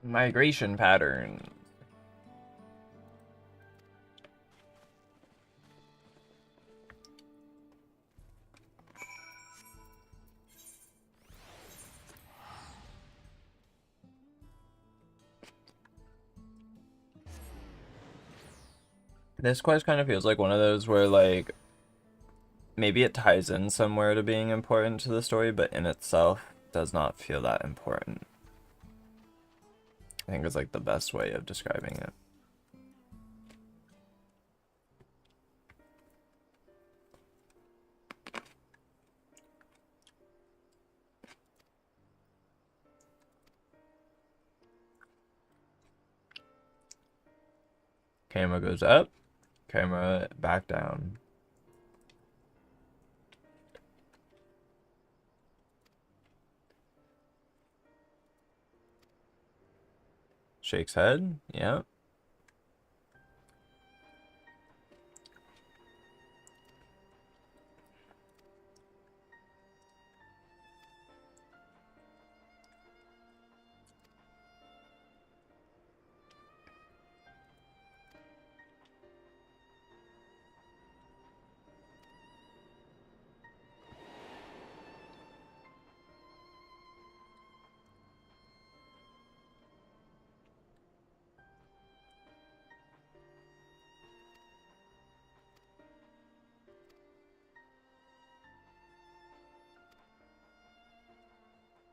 Migration pattern. This quest kind of feels like one of those where, like, maybe it ties in somewhere to being important to the story, but in itself does not feel that important. I think is like the best way of describing it. Camera goes up, camera back down. Shakes head, yeah.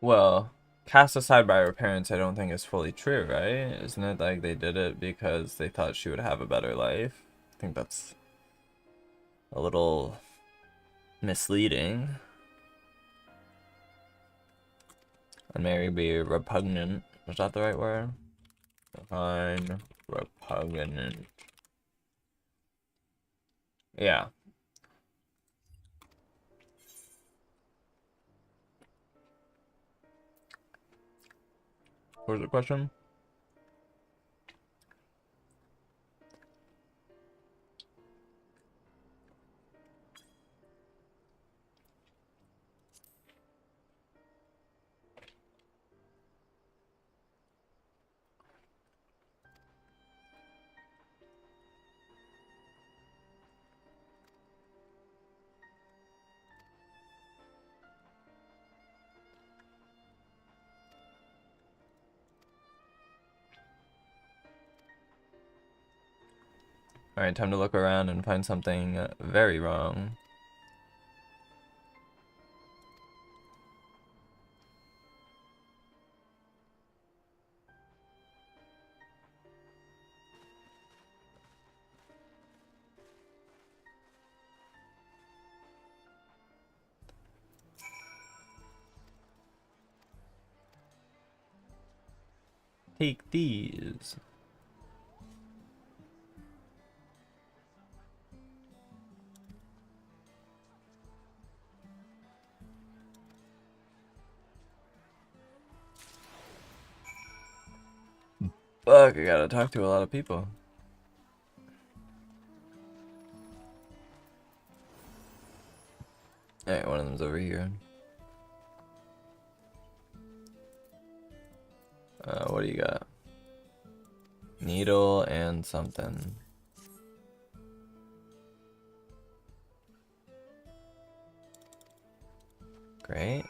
Well, cast aside by her parents, I don't think is fully true, right? Isn't it like they did it because they thought she would have a better life? I think that's a little misleading. And maybe be repugnant. Was that the right word? Define repugnant. Yeah. What was the question? Alright, time to look around and find something very wrong. Take these. Fuck, I gotta talk to a lot of people. Alright, one of them's over here. What do you got? Needle and something. Great.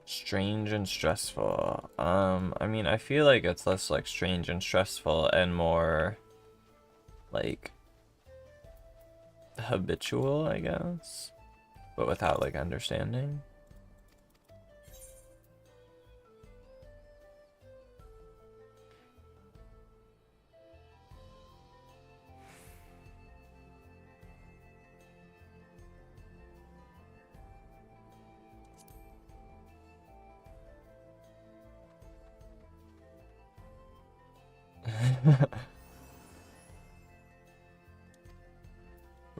Strange and stressful. I mean, I feel like it's less like strange and stressful and more like habitual, I guess, but without like understanding.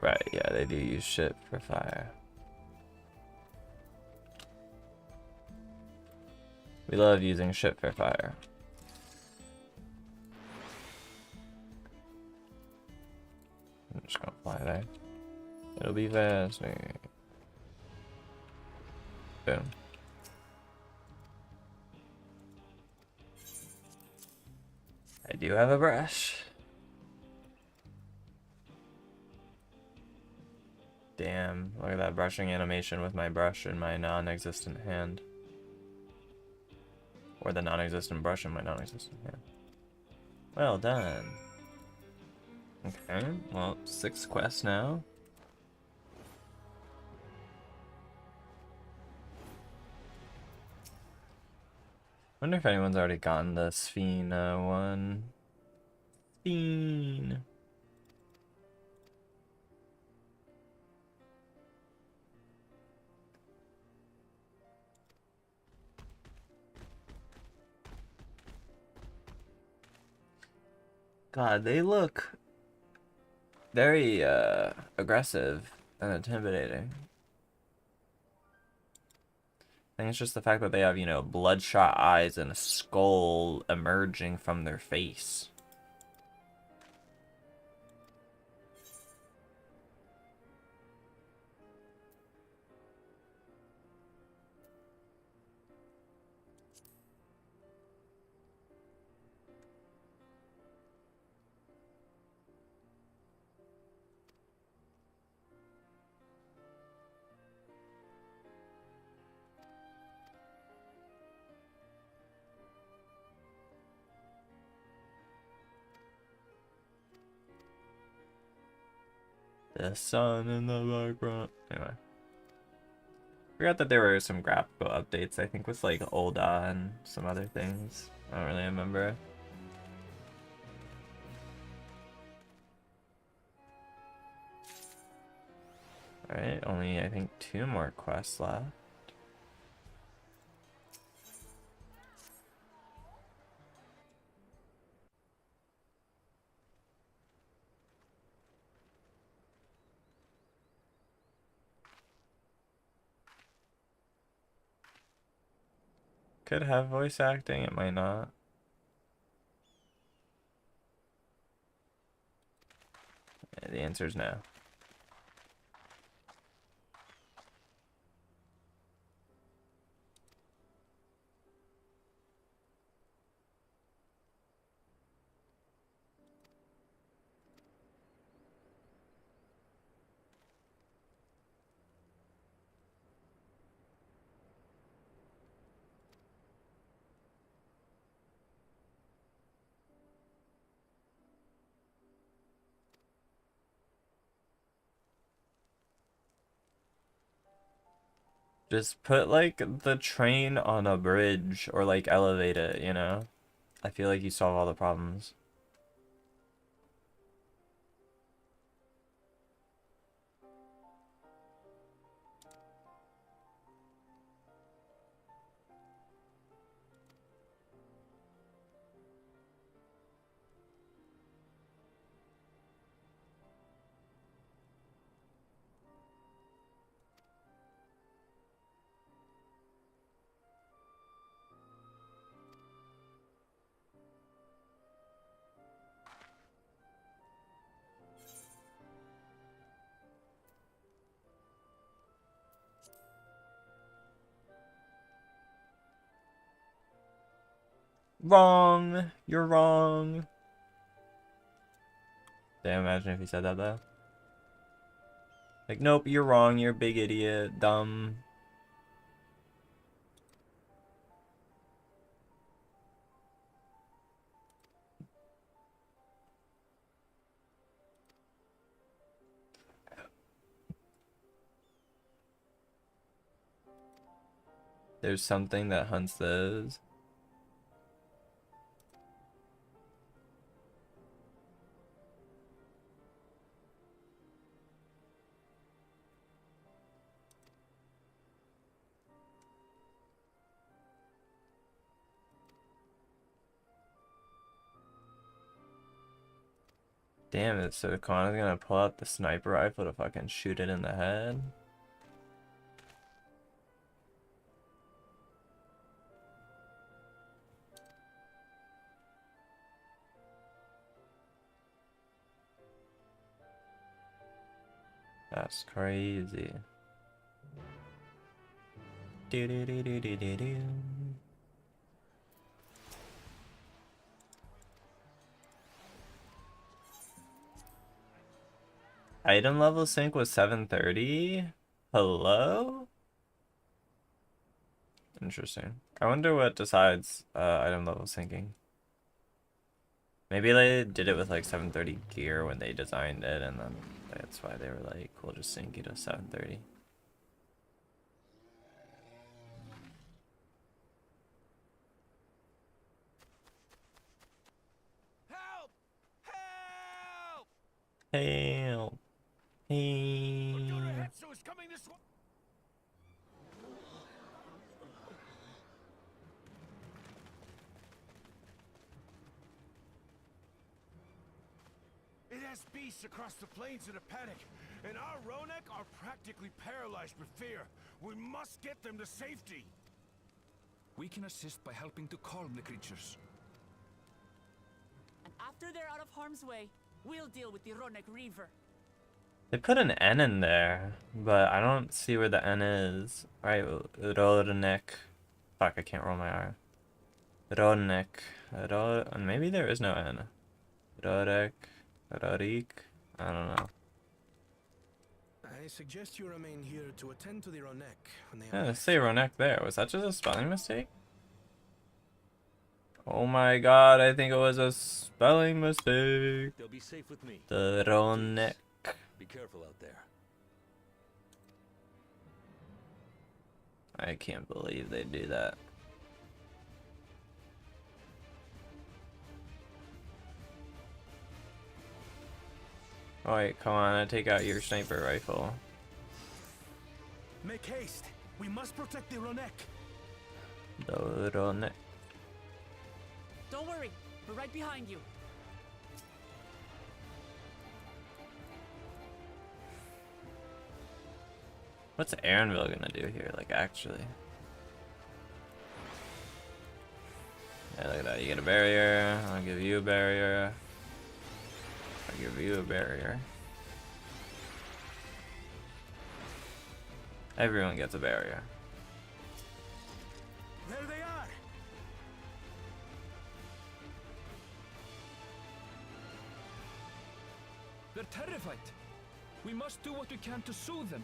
Right, yeah, they do use shit for fire. We love using shit for fire. I'm just gonna fly there. It'll be faster. Boom. I do have a brush. Damn, look at that brushing animation with my brush in my non-existent hand. Or the non-existent brush in my non-existent hand. Well done. Okay, well, 6 quests now. Wonder if anyone's already gotten the Sphene one. Sphene. God, they look very aggressive and intimidating. I think it's just the fact that they have, you know, bloodshot eyes and a skull emerging from their face. The sun in the background. Anyway. Forgot that there were some graphical updates, I think, with like Ul'dah and some other things. I don't really remember. Alright, only I think 2 more quests left. Could have voice acting, it might not. Yeah, the answer is no. Just put like the train on a bridge or like elevate it, you know? I feel like you solve all the problems. Wrong! You're wrong! Damn, imagine if he said that though. Like, nope, you're wrong, you're a big idiot, dumb. There's something that hunts those. Damn it, so Connor's gonna pull out the sniper rifle to fucking shoot it in the head? That's crazy. Do do do do do do do. Item level sync was 730? Hello? Interesting. I wonder what decides item level syncing. Maybe they did it with like 730 gear when they designed it, and then that's why they were like, we'll just sync you to 730. Help! Help! Help! Help! Hetsu is coming this way. It has beasts across the plains in a panic, and our Ronek are practically paralyzed with fear. We must get them to safety. We can assist by helping to calm the creatures. And after they're out of harm's way, we'll deal with the Ronek Reaver. They put an N in there, but I don't see where the N is. Alright, Ronek. Fuck, I can't roll my R. Ronek. Maybe there is no N. Rorek. Rorik. I don't know. I suggest you remain here to attend to the Ronek when they Yeah, arrive. let's say Ronek there. Was that just a spelling mistake? Oh my god, I think it was a spelling mistake. They'll be safe with me. The Ronek. Be careful out there. I can't believe they do that. Oh wait, come on, I take out your sniper rifle. Make haste. We must protect the Ronek. The Ronek. Don't worry, we're right behind you. What's Aaronville gonna do here, like, actually? Yeah, look at that. You get a barrier. I'll give you a barrier. I'll give you a barrier. Everyone gets a barrier. There they are. They're terrified. We must do what we can to soothe them.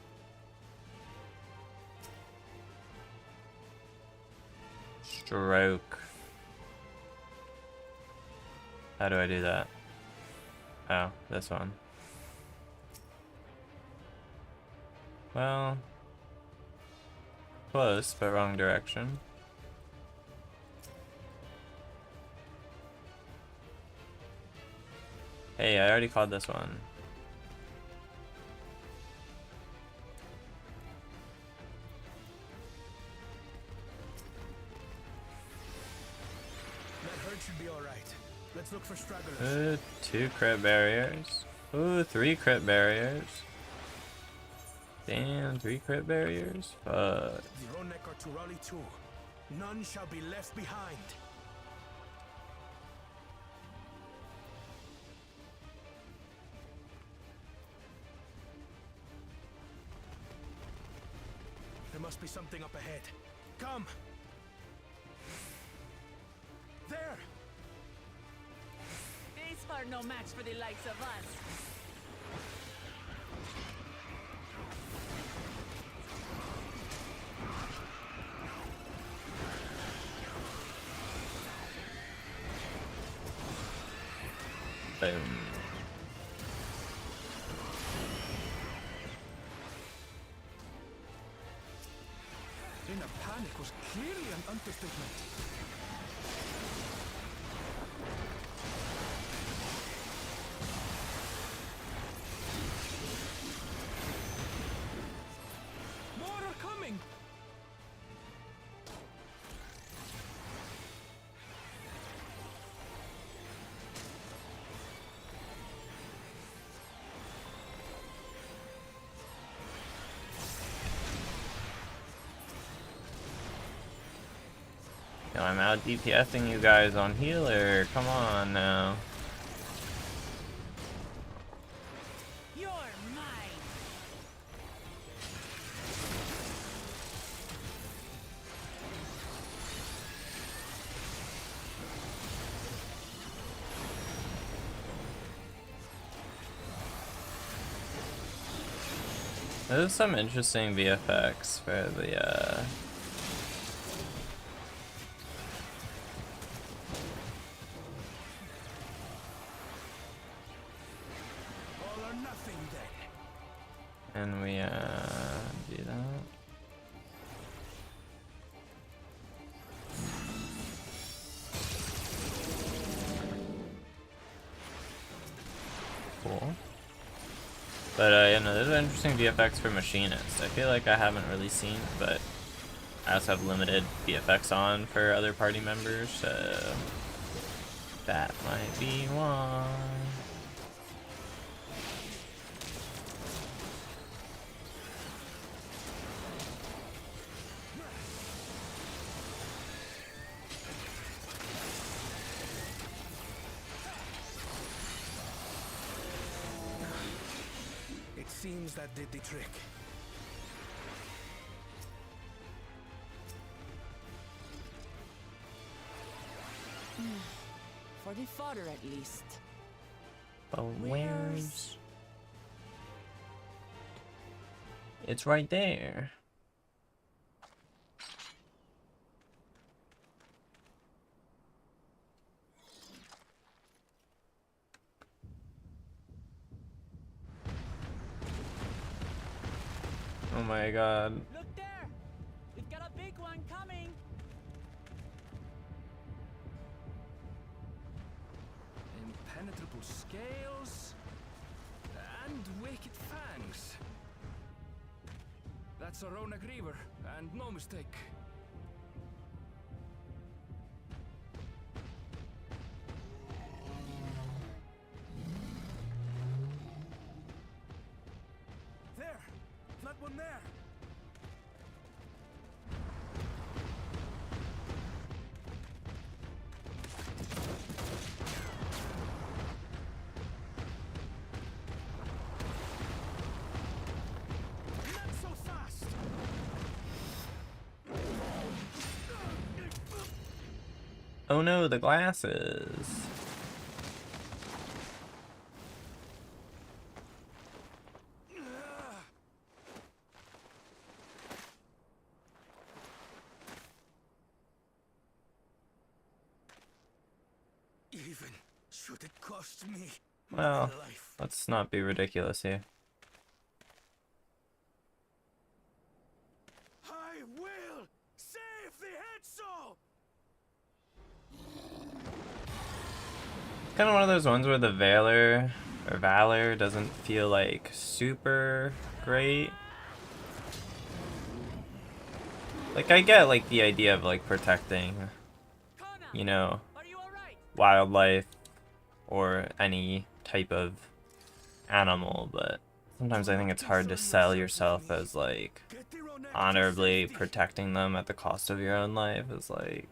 Stroke. How do I do that? Oh, this one. Well, close, but wrong direction. Hey, I already called this one. That herd should be alright. Let's look for stragglers. 2 crit barriers. Ooh, 3 crit barriers. Damn, 3 crit barriers? Fuck. The Ronek are to rally too. None shall be left behind. There must be something up ahead. Come! There! These are no match for the likes of us. Boom. In a panic was clearly an understatement. More are coming! Yo, I'm out DPSing you guys on healer. Come on now. You're mine. There's some interesting VFX for the All or nothing then. and we do that. Cool. But you know, there's interesting VFX for Machinist. I feel like I haven't really seen, but I also have limited VFX on for other party members, so that might be why. It seems that did the trick. For the fodder, at least. But Where's- where's... It's right there. Oh my god. Look there! We've got a big one coming! Impenetrable scales and wicked fangs. That's a Ronak Reaver, and no mistake. There! That one there! Not so fast! Oh no, the glasses. Even should it cost me Well, my life. let's not be ridiculous here. I will Kind of one of those ones where the valor doesn't feel like super great. Like I get like the idea of like protecting, you know, wildlife or any type of animal, but sometimes I think it's hard to sell yourself as like honorably protecting them at the cost of your own life. Is like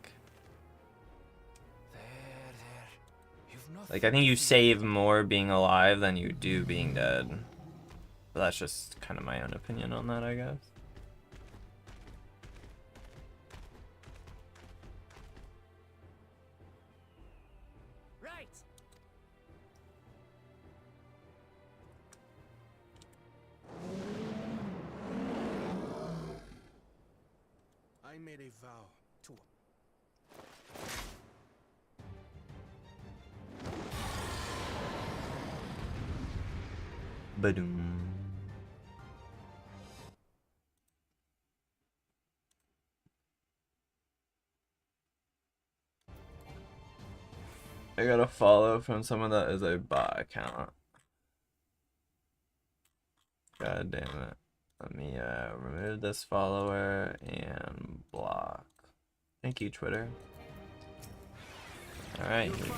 I think you save more being alive than you do being dead. But that's just kind of my own opinion on that, I guess. Right. I made a vow to. Badoom. I got a follow from someone that is a bot account. God damn it. Let me remove this follower and block. Thank you, Twitter. Alright, here we go.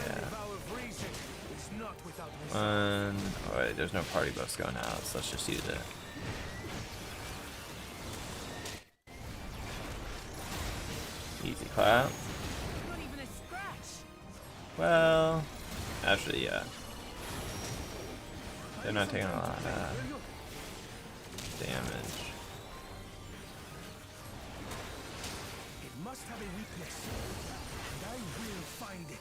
One. Alright, there's no party buffs going out, so let's just use it. Easy clap. Not even a scratch. Well, actually, yeah. They're not taking a lot of damage. It must have a weakness, and I will find it.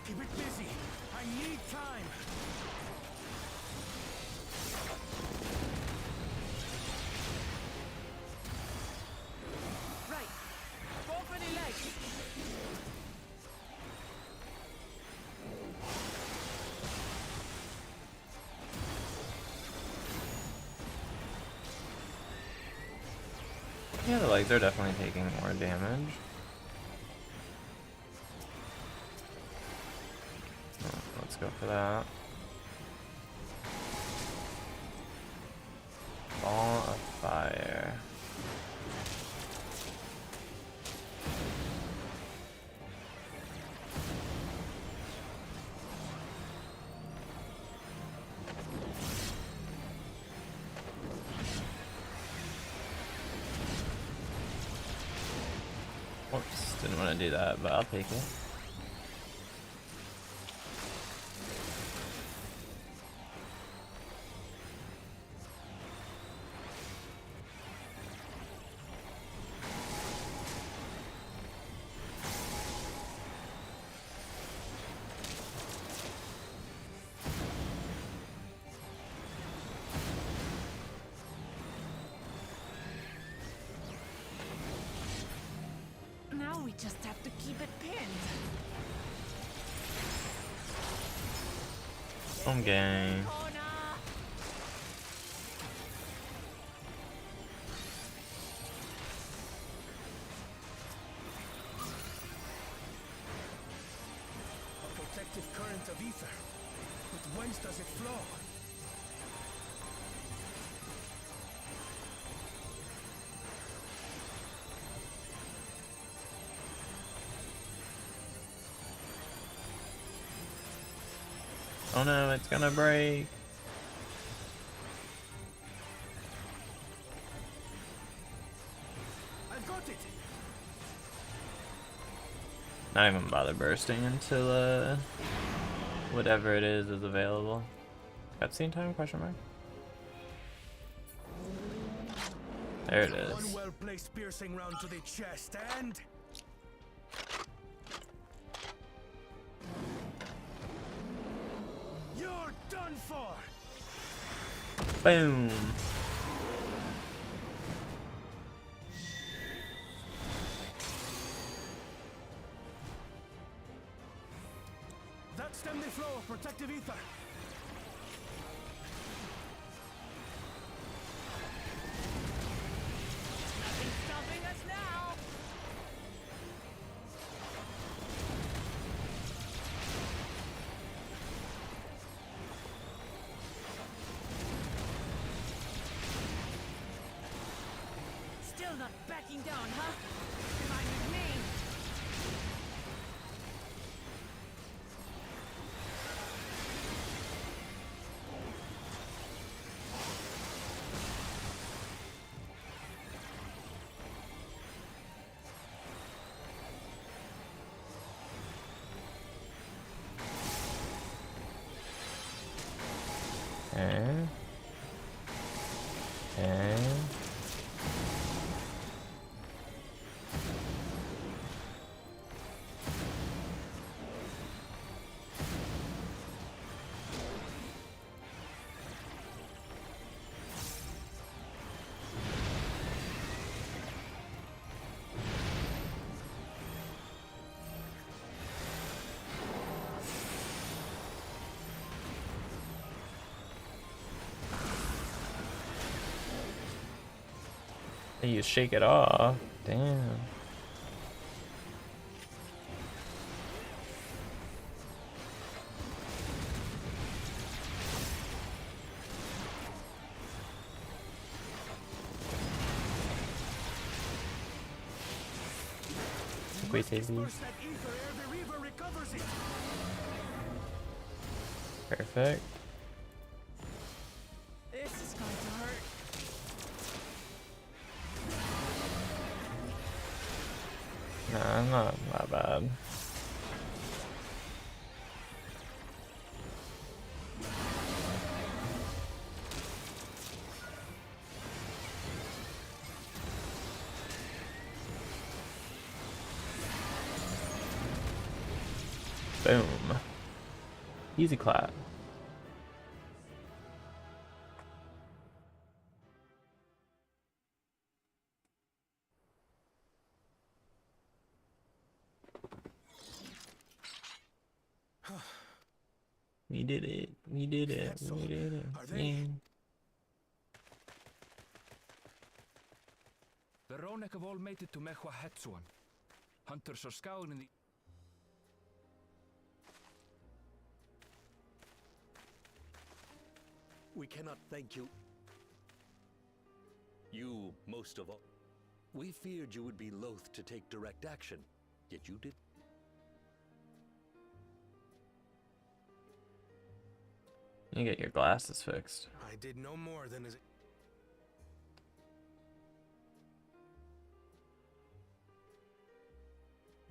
Keep it busy. I need time. Right. Go for the legs. Yeah, the legs are definitely taking more damage. Oh, let's go for that. Ball of fire. Whoops, didn't want to do that, but I'll take it. Now we just have to keep it pinned. Okay. Corner. A protective current of ether. But whence does it flow? Oh no, it's gonna break. I've got it. Not even bother bursting until whatever it is available. Cutscene time? Question mark. There it One is. well-placed piercing round to the chest and you're done for. Boom. That stemmed the flow. ether. Nothing's stopping us now. Still not backing down, huh? Fine with me. Okay. Okay. You shake it off. Damn. Wait, Disperse that ether ere the Reaver recovers it. Perfect. This is going to hurt. Nah, not that bad. Boom. Easy clap. We did it. We did it. We did it. Are they- Yeah. The Ronek have all made it to Mehua-Hetsuan. Hunters are scouring the... We cannot thank you. You, most of all. We feared you would be loath to take direct action, yet you did. You get your glasses fixed. I did no more than is.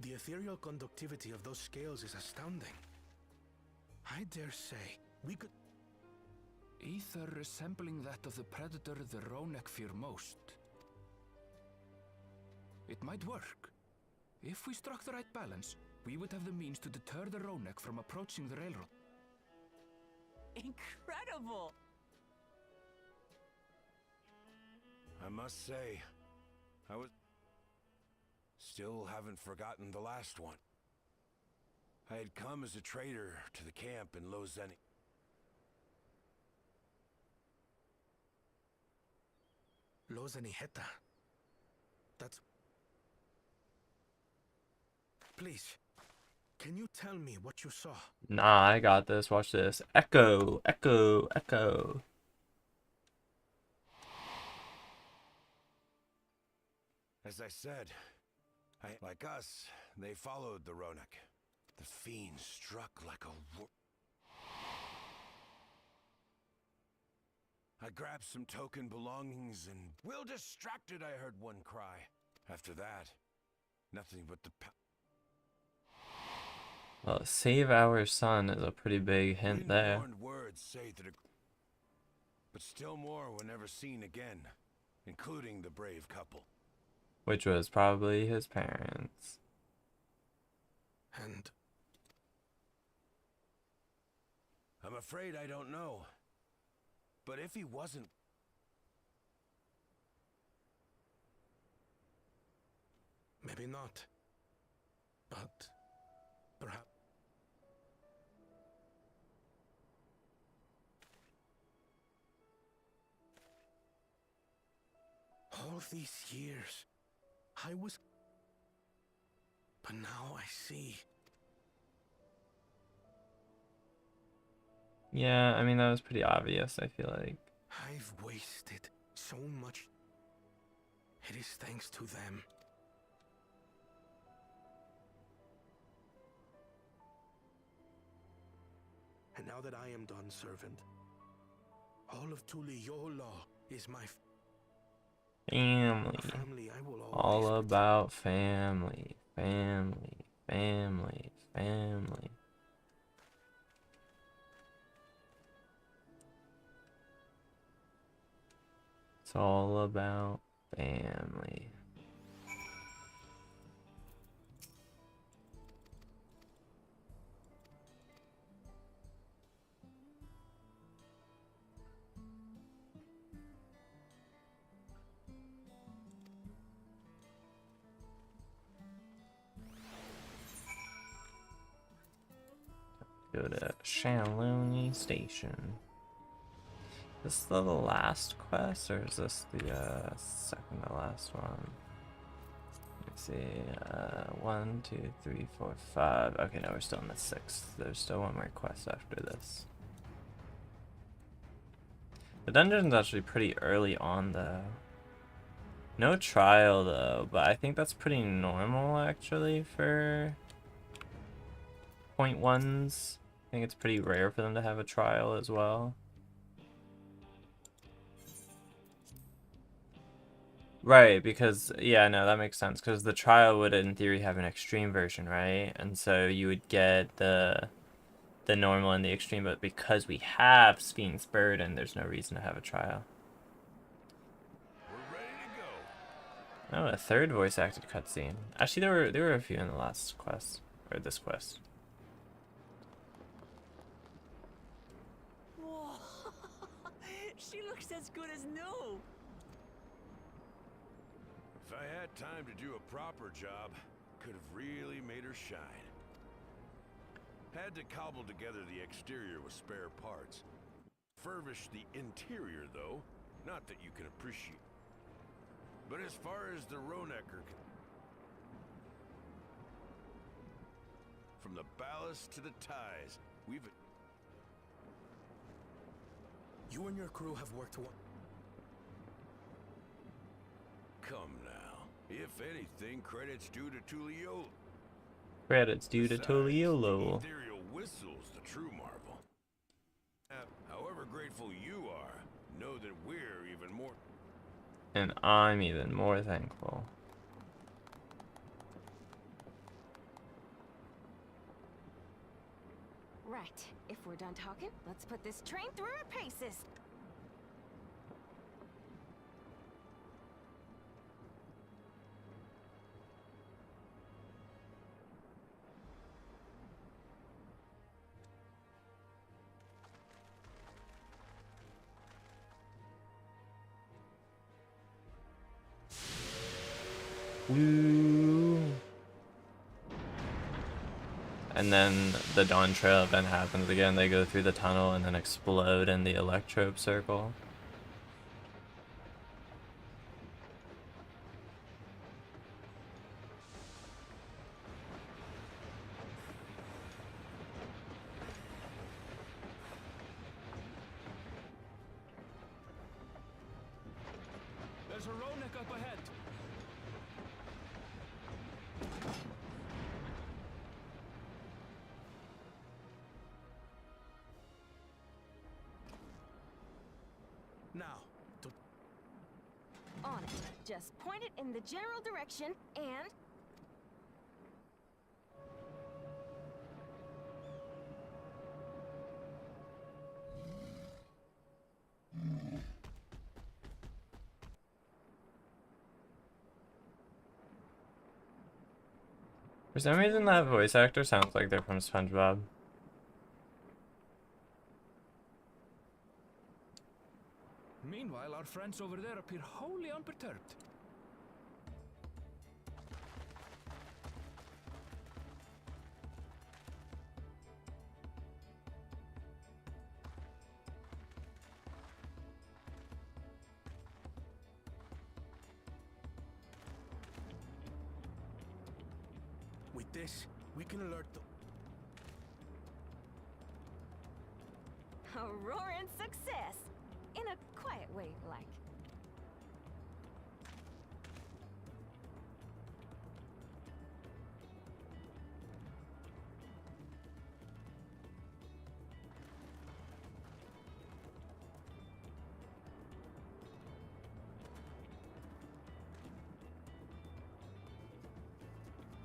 The ethereal conductivity of those scales is astounding. I dare say we could. Ether resembling that of the predator the Ronek fear most. It might work. If we struck the right balance, we would have the means to deter the Ronek from approaching the railroad. Incredible! I must say, I was... Still haven't forgotten the last one. I had come as a trader to the camp in Lozeni. Lozeniheta. That's... Please, can you tell me what you saw? Nah, I got this. Watch this. Echo, echo, echo. As I said, like us, they followed the Ronek. The fiend struck like a... I grabbed some token belongings and, well distracted, I heard one cry. After that, nothing but the... Well, save our son is a pretty big hint there. Wind-borne words say that but still more were never seen again, including the brave couple. Which was probably his parents. And I'm afraid I don't know. But if he wasn't... maybe not. But perhaps... of these years, I was... But now I see. Yeah, I mean, that was pretty obvious, I feel like. I've wasted so much. It is thanks to them. And now that I am done, servant, all of Tuli, your law is my Family. family. I will always All protect. about family. Family. Family. Family. It's all about family. Go to Shaloni Station. Is this the last quest, or is this the second to last one? Let's see. 1, 2, 3, 4, 5. Okay, no, we're still in the 6th. There's still one more quest after this. The dungeon's actually pretty early on, though. No trial, though, but I think that's pretty normal, actually, for point ones. I think it's pretty rare for them to have a trial as well. Right, because, yeah, no, that makes sense, because the trial would, in theory, have an extreme version, right? And so you would get the normal and the extreme, but because we have Sphinx Burden, there's no reason to have a trial. We're ready to go. Oh, a third voice-acted cutscene. Actually, there were a few in the last quest, or this quest. Whoa! She looks as good as new. If I had time to do a proper job, could have really made her shine. Had to cobble together the exterior with spare parts. Furbish the interior, though. Not that you can appreciate. But as far as the Ronecker... From the ballast to the ties, we've... You and your crew have worked well. Come now. If anything, credit's due to Tullio. Credits due to Besides, Tuliolo. the ethereal whistle's the true marvel. However grateful you are, know that we're even more... And I'm even more thankful. Right. If we're done talking, let's put this train through our paces. Woo. And then the Dawn Trail event happens again. They go through the tunnel and then explode in the Electrobe Circle. There's a Ronek up ahead. Now, to... On it. Just point it in the general direction and... For some reason, that voice actor sounds like they're from SpongeBob. Meanwhile, our friends over there appear wholly unperturbed. this, we can alert the... A roaring success! In a quiet way, like.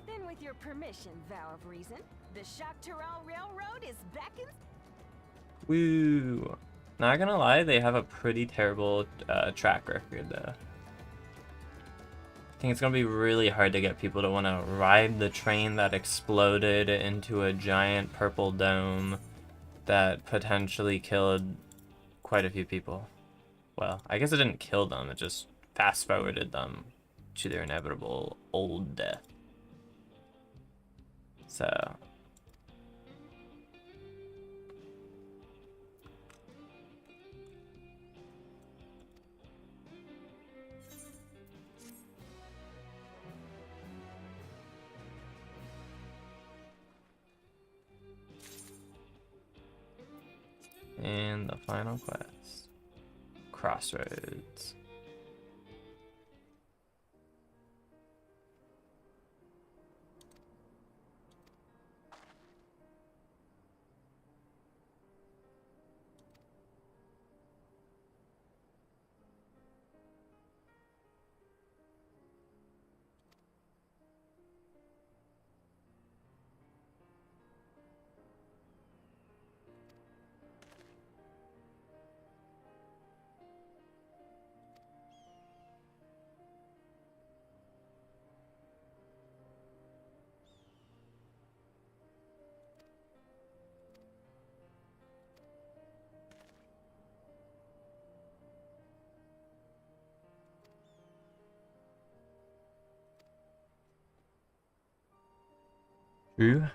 Then with your permission, Vow of Reason, the Shaktaral Railroad is back in... Woo! Not gonna lie, they have a pretty terrible track record though. I think it's gonna be really hard to get people to want to ride the train that exploded into a giant purple dome that potentially killed quite a few people. Well, I guess it didn't kill them, it just fast forwarded them to their inevitable old death. So and the final quest, Crossroads. True.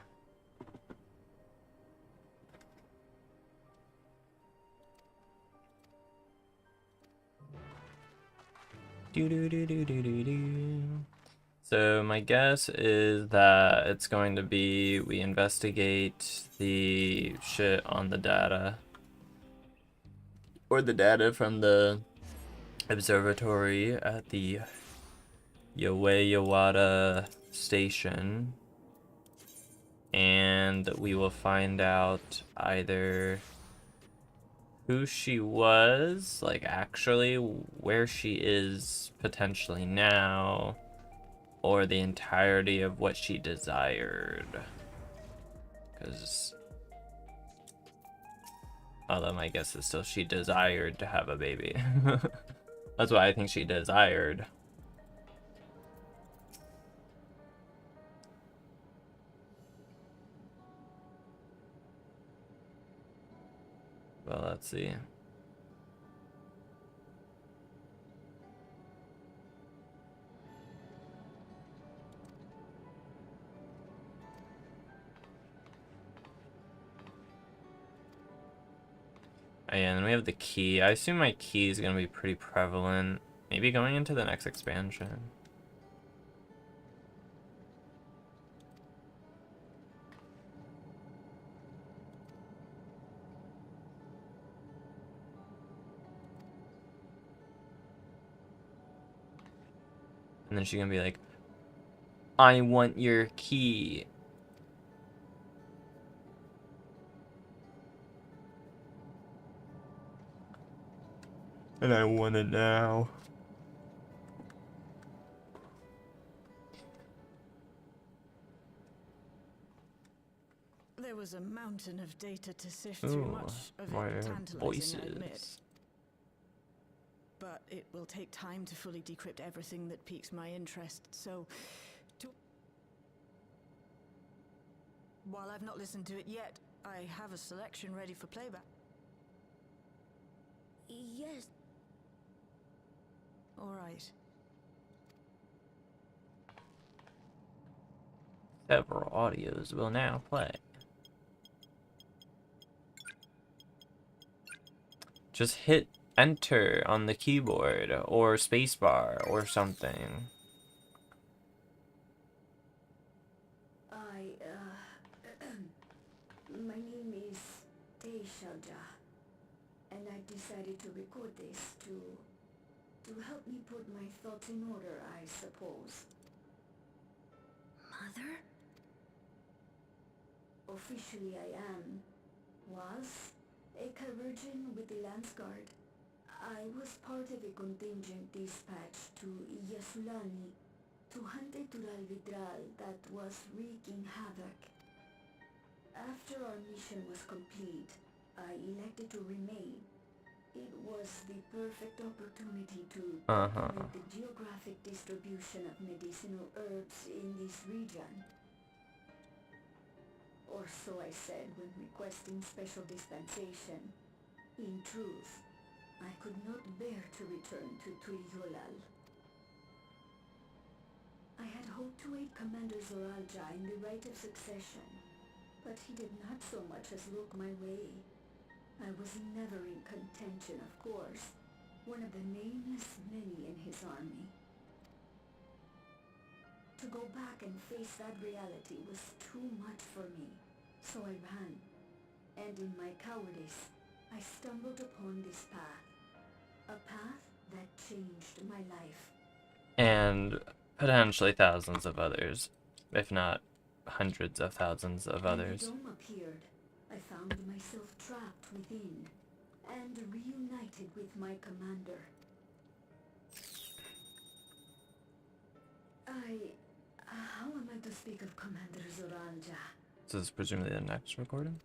So my guess is that it's going to be we investigate the shit on the data, or the data from the observatory at the Yawada station, and we will find out either who she was, like actually where she is potentially now, or the entirety of what she desired. Because although my guess is still she desired to have a baby. That's what I think she desired. Well, let's see. Oh, yeah, and then we have the key. I assume my key is going to be pretty prevalent. Maybe going into the next expansion. And then she's gonna be like, I want your key. And I want it now. There was a mountain of data to sift through, much of it tantalizing, I admit. But it will take time to fully decrypt everything that piques my interest, so... While I've not listened to it yet, I have a selection ready for playback. Yes. All right. Several audios will now play. Just hit enter on the keyboard or spacebar or something. I decided to record this to help me put my thoughts in order, I suppose. Mother? Officially I was a Virgin with the Lance Guard. I was part of a contingent dispatched to Yasulani to hunt a Tural Vidral that was wreaking havoc. After our mission was complete, I elected to remain. It was the perfect opportunity to document the geographic distribution of medicinal herbs in this region. Or so I said when requesting special dispensation. In truth, I could not bear to return to Tuiyolal. I had hoped to aid Commander Zoralja in the right of succession, but he did not so much as look my way. I was never in contention, of course, one of the nameless many in his army. To go back and face that reality was too much for me, so I ran, and in my cowardice, I stumbled upon this path. A path that changed my life. And potentially thousands of others, if not hundreds of thousands of others. When the dome appeared, I found myself trapped within, and reunited with my commander. How am I to speak of Commander Zoralja? So this is presumably the next recording?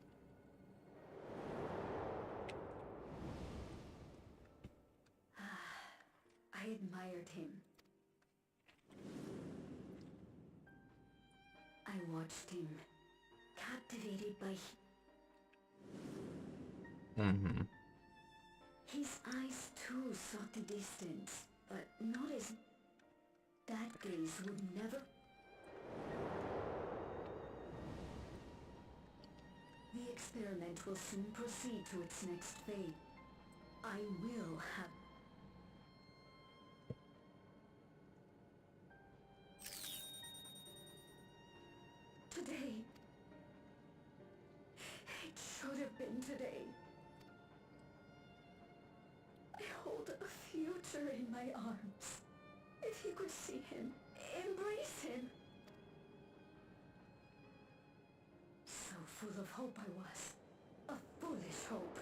I admired him. I watched him, captivated by his eyes too sought the distance, but not as that gaze would never. The experiment will soon proceed to its next phase. I will have. Today. It should have been today. I hold a future in my arms. If you could see him, embrace him. So full of hope I was. A foolish hope.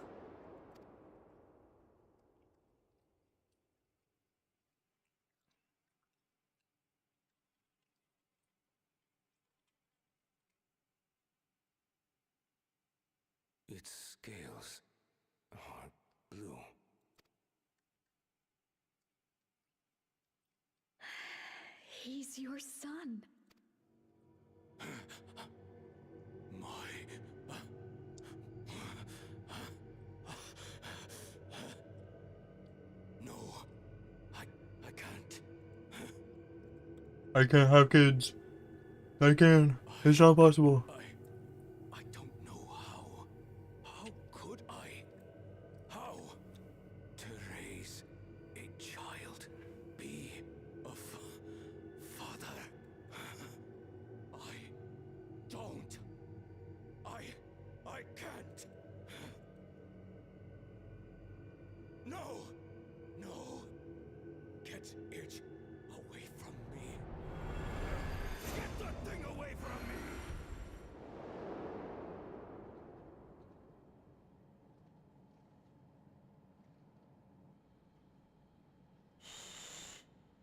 Its scales are blue. He's your son. No, I can't. I can't have kids. I can. It's not possible. I don't know how. How could I? How? To raise a child, be a father. I don't. I can't. No! No! Get it away from me. Get that thing away from me!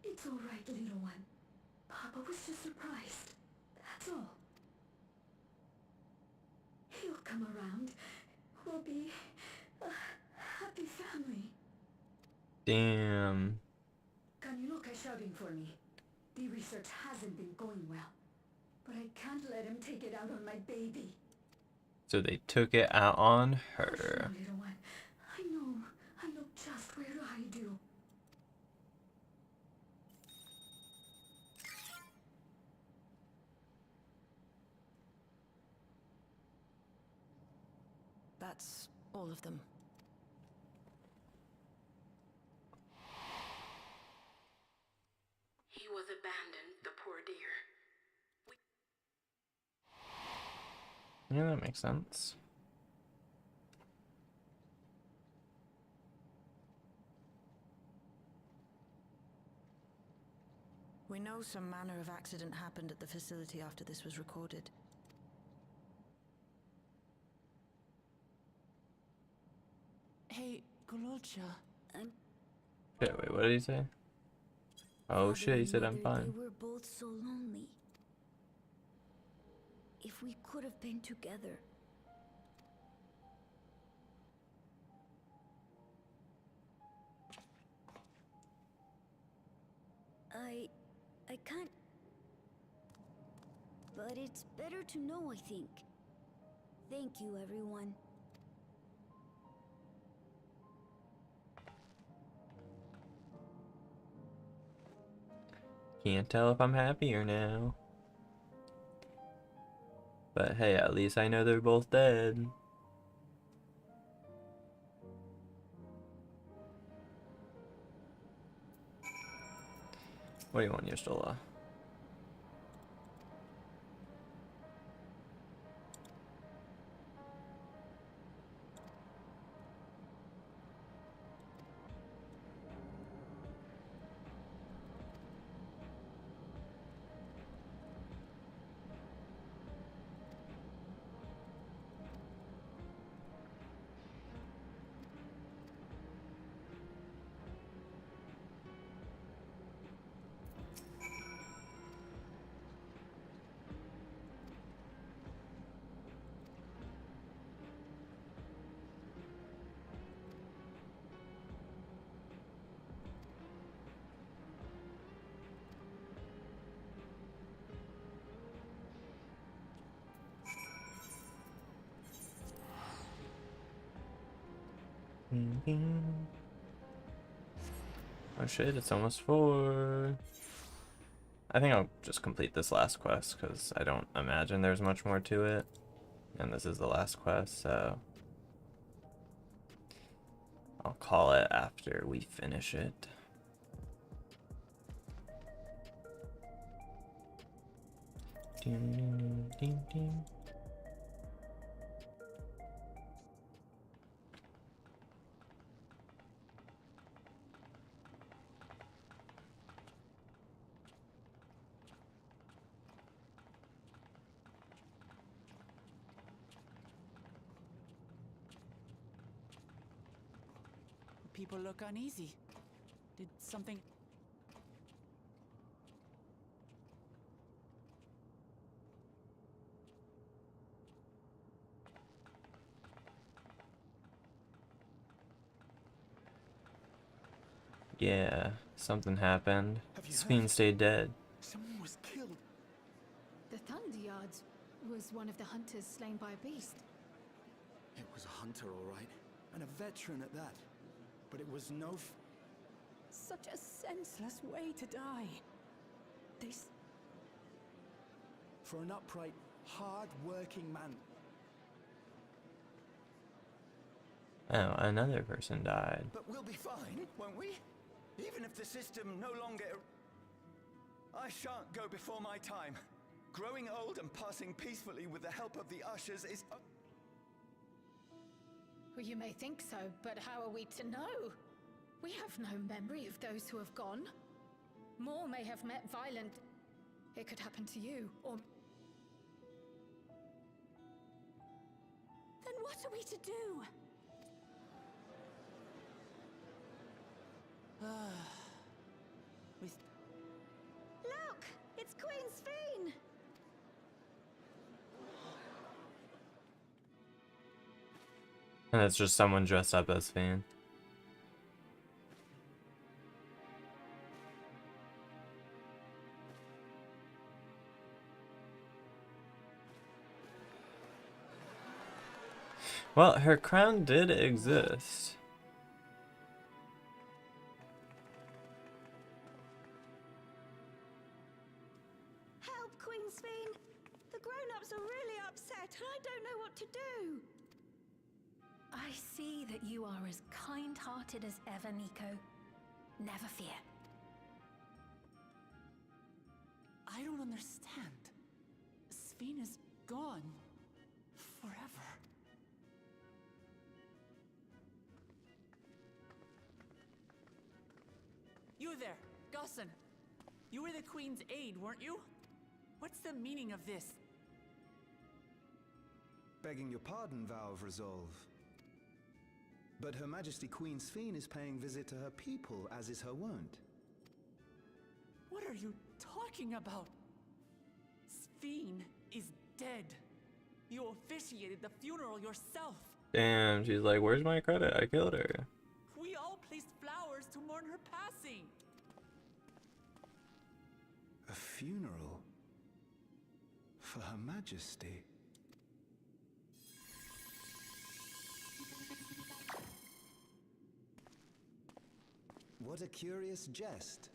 It's all right, little one. Papa was just surprised. That's all. He'll come around. We'll be a happy family. Damn. Kaniloka shouting for me. The research hasn't been going well. But I can't let him take it out on my baby. So they took it out on Hush her. now, little one. I know just where to hide you. That's all of them. He was abandoned, the poor dear. Yeah, that makes sense. We know some manner of accident happened at the facility after this was recorded. Hey, Gololcha. Okay, wait, what did he say? Oh Father shit, he and said I'm Mother, fine. They were both so lonely. If we could have been together. I can't. But it's better to know, I think. Thank you, everyone. Can't tell if I'm happier now. But hey, at least I know they're both dead. What do you want, Yustola? Oh shit, it's almost 4. I think I'll just complete this last quest because I don't imagine there's much more to it. And this is the last quest, so I'll call it after we finish it. Ding, ding, ding. People look uneasy. Did something... Yeah, something happened. Sphene stayed dead. Someone was killed. The Thunderyards was one of the hunters slain by a beast. It was a hunter, all right. And a veteran at that. But it was no Such a senseless way to die. This... For an upright, hard-working man. Oh, another person died. But we'll be fine, won't we? Even if the system no longer... I shan't go before my time. Growing old and passing peacefully with the help of the Ushers is... Well, you may think so, but how are we to know? We have no memory of those who have gone. More may have met violent... It could happen to you, or... Then what are we to do? Look! It's Queen Sphene! And it's just someone dressed up as Sphene. Well, her crown did exist. Help, Queen Sphene! The grown-ups are really upset, and I don't know what to do. I see that you are as kind-hearted as ever, Nico. Never fear. I don't understand. Sphene is gone. Forever. You there, Gussin. You were the Queen's aide, weren't you? What's the meaning of this? Begging your pardon, Vow of Resolve. But Her Majesty Queen Sphene is paying visit to her people, as is her wont. What are you talking about? Sphene is dead. You officiated the funeral yourself. Damn, she's like, where's my credit? I killed her. We all placed flowers to mourn her passing. A funeral? For Her Majesty? What a curious jest.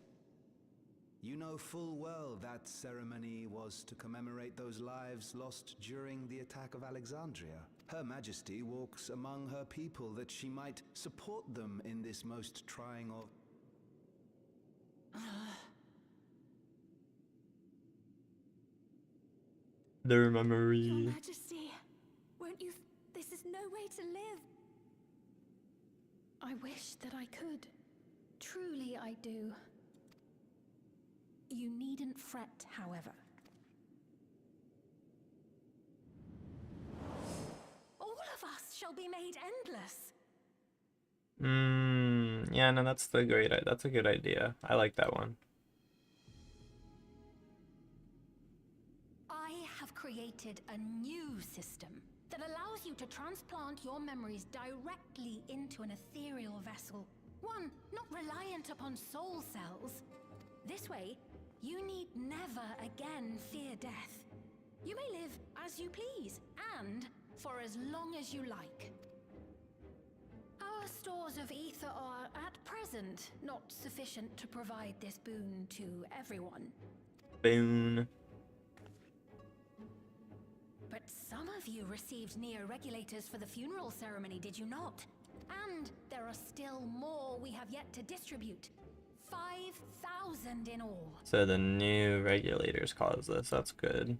You know full well that ceremony was to commemorate those lives lost during the attack of Alexandria. Her Majesty walks among her people that she might support them in this most trying of... Their memory. Your Majesty, won't you? This is no way to live. I wish that I could. Truly, I do. You needn't fret, however. All of us shall be made endless. Yeah, no, that's a good idea. I like that one. I have created a new system that allows you to transplant your memories directly into an ethereal vessel. One not reliant upon soul cells. This way, you need never again fear death. You may live as you please, and for as long as you like. Our stores of ether are, at present, not sufficient to provide this boon to everyone. Boon. But some of you received Neo-Regulators for the funeral ceremony, did you not? And there are still more we have yet to distribute. 5,000 in all. So the new regulators caused this. That's good.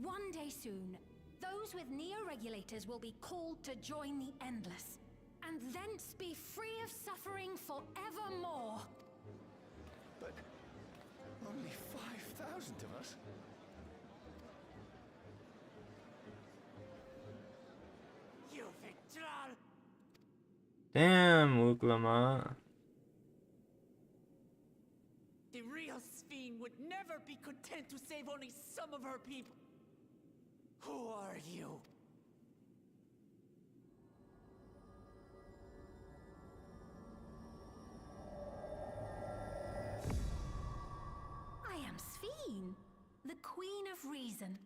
One day soon, those with Neo-Regulators will be called to join the Endless, and thence be free of suffering forevermore. But only 5,000 of us? You Victral! Damn, Uklama. The real Sphene would never be content to save only some of her people. Who are you? I am Sphene, the Queen of Reason.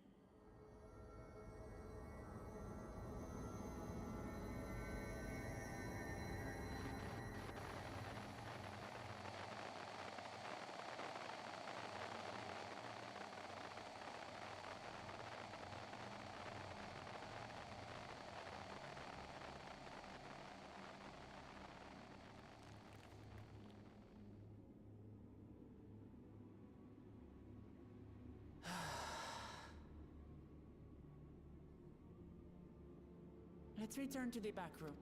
Let's return to the back room.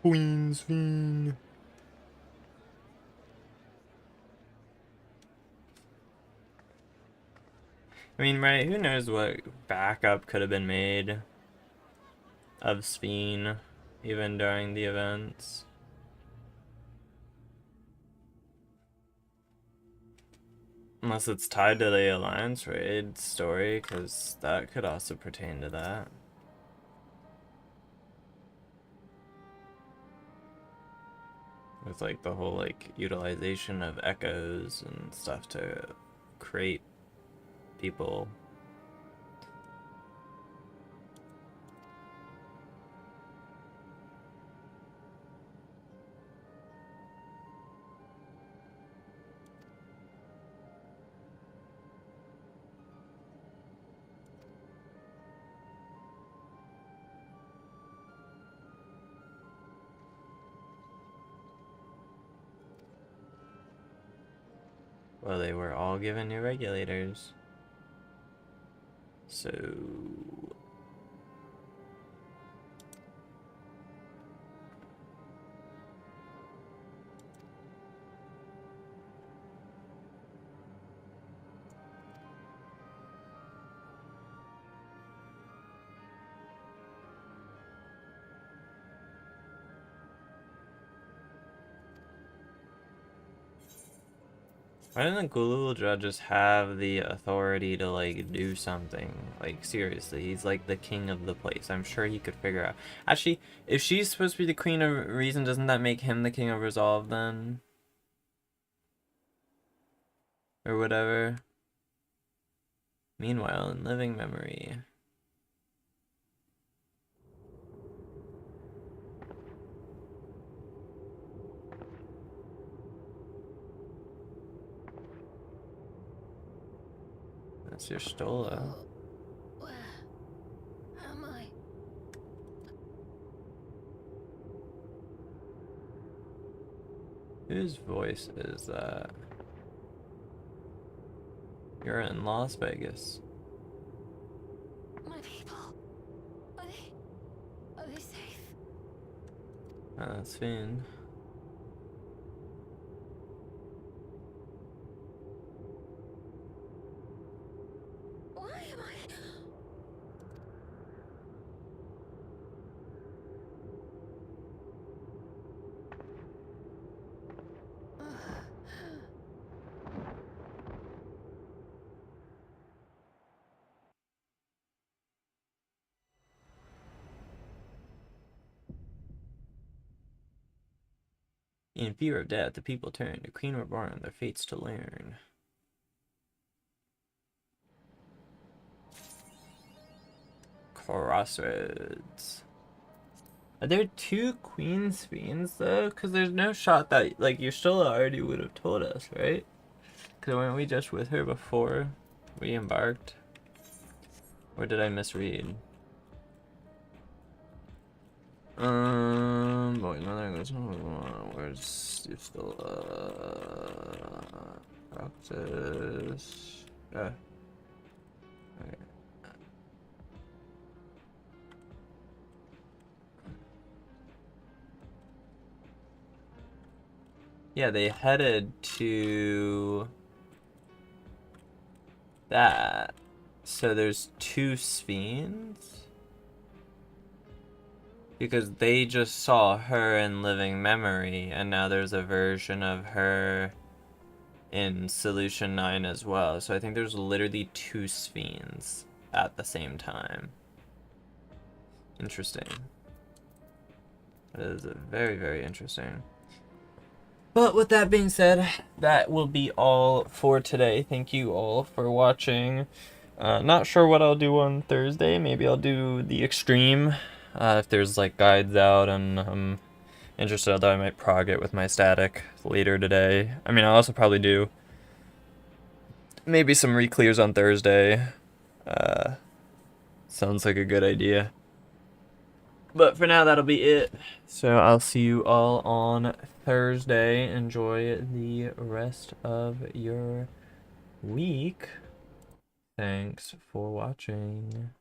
Queen Sphene. I mean, right, who knows what backup could have been made of Sphene, even during the events. Unless it's tied to the Alliance Raid story, because that could also pertain to that. With like the whole like utilization of echoes and stuff to create people. Well, they were all given new regulators. So why didn't Gululja just have the authority to, like, do something? Like, seriously, he's like the king of the place. I'm sure he could figure out. Actually, if she's supposed to be the queen of reason, doesn't that make him the king of resolve then? Or whatever. Meanwhile, in living memory. That's your Stola. Where am I? Whose voice is that? You're in Las Vegas. My people. Are they safe? That's Fiend. Why am I? In fear of death, the people turn to Queen Reborn, their fates to learn. Crossroads. Are there 2 Queen's Fiends though? Because there's no shot that, like, Y'shtola already would have told us, right? Because weren't we just with her before we embarked? Or did I misread? Boy, mother goes home. Where's Y'shtola? Practice. Okay. Yeah, they headed to that. So there's 2 Sphenes? Because they just saw her in living memory, and now there's a version of her in Solution 9 as well. So I think there's literally 2 Sphenes at the same time. Interesting. That is very, very interesting. But with that being said, that will be all for today. Thank you all for watching. Not sure what I'll do on Thursday. Maybe I'll do the Extreme. If there's like guides out and I'm interested, although I might prog it with my static later today. I mean, I'll also probably do maybe some re-clears on Thursday. Sounds like a good idea. But for now, that'll be it. So I'll see you all on Thursday. Enjoy the rest of your week. Thanks for watching.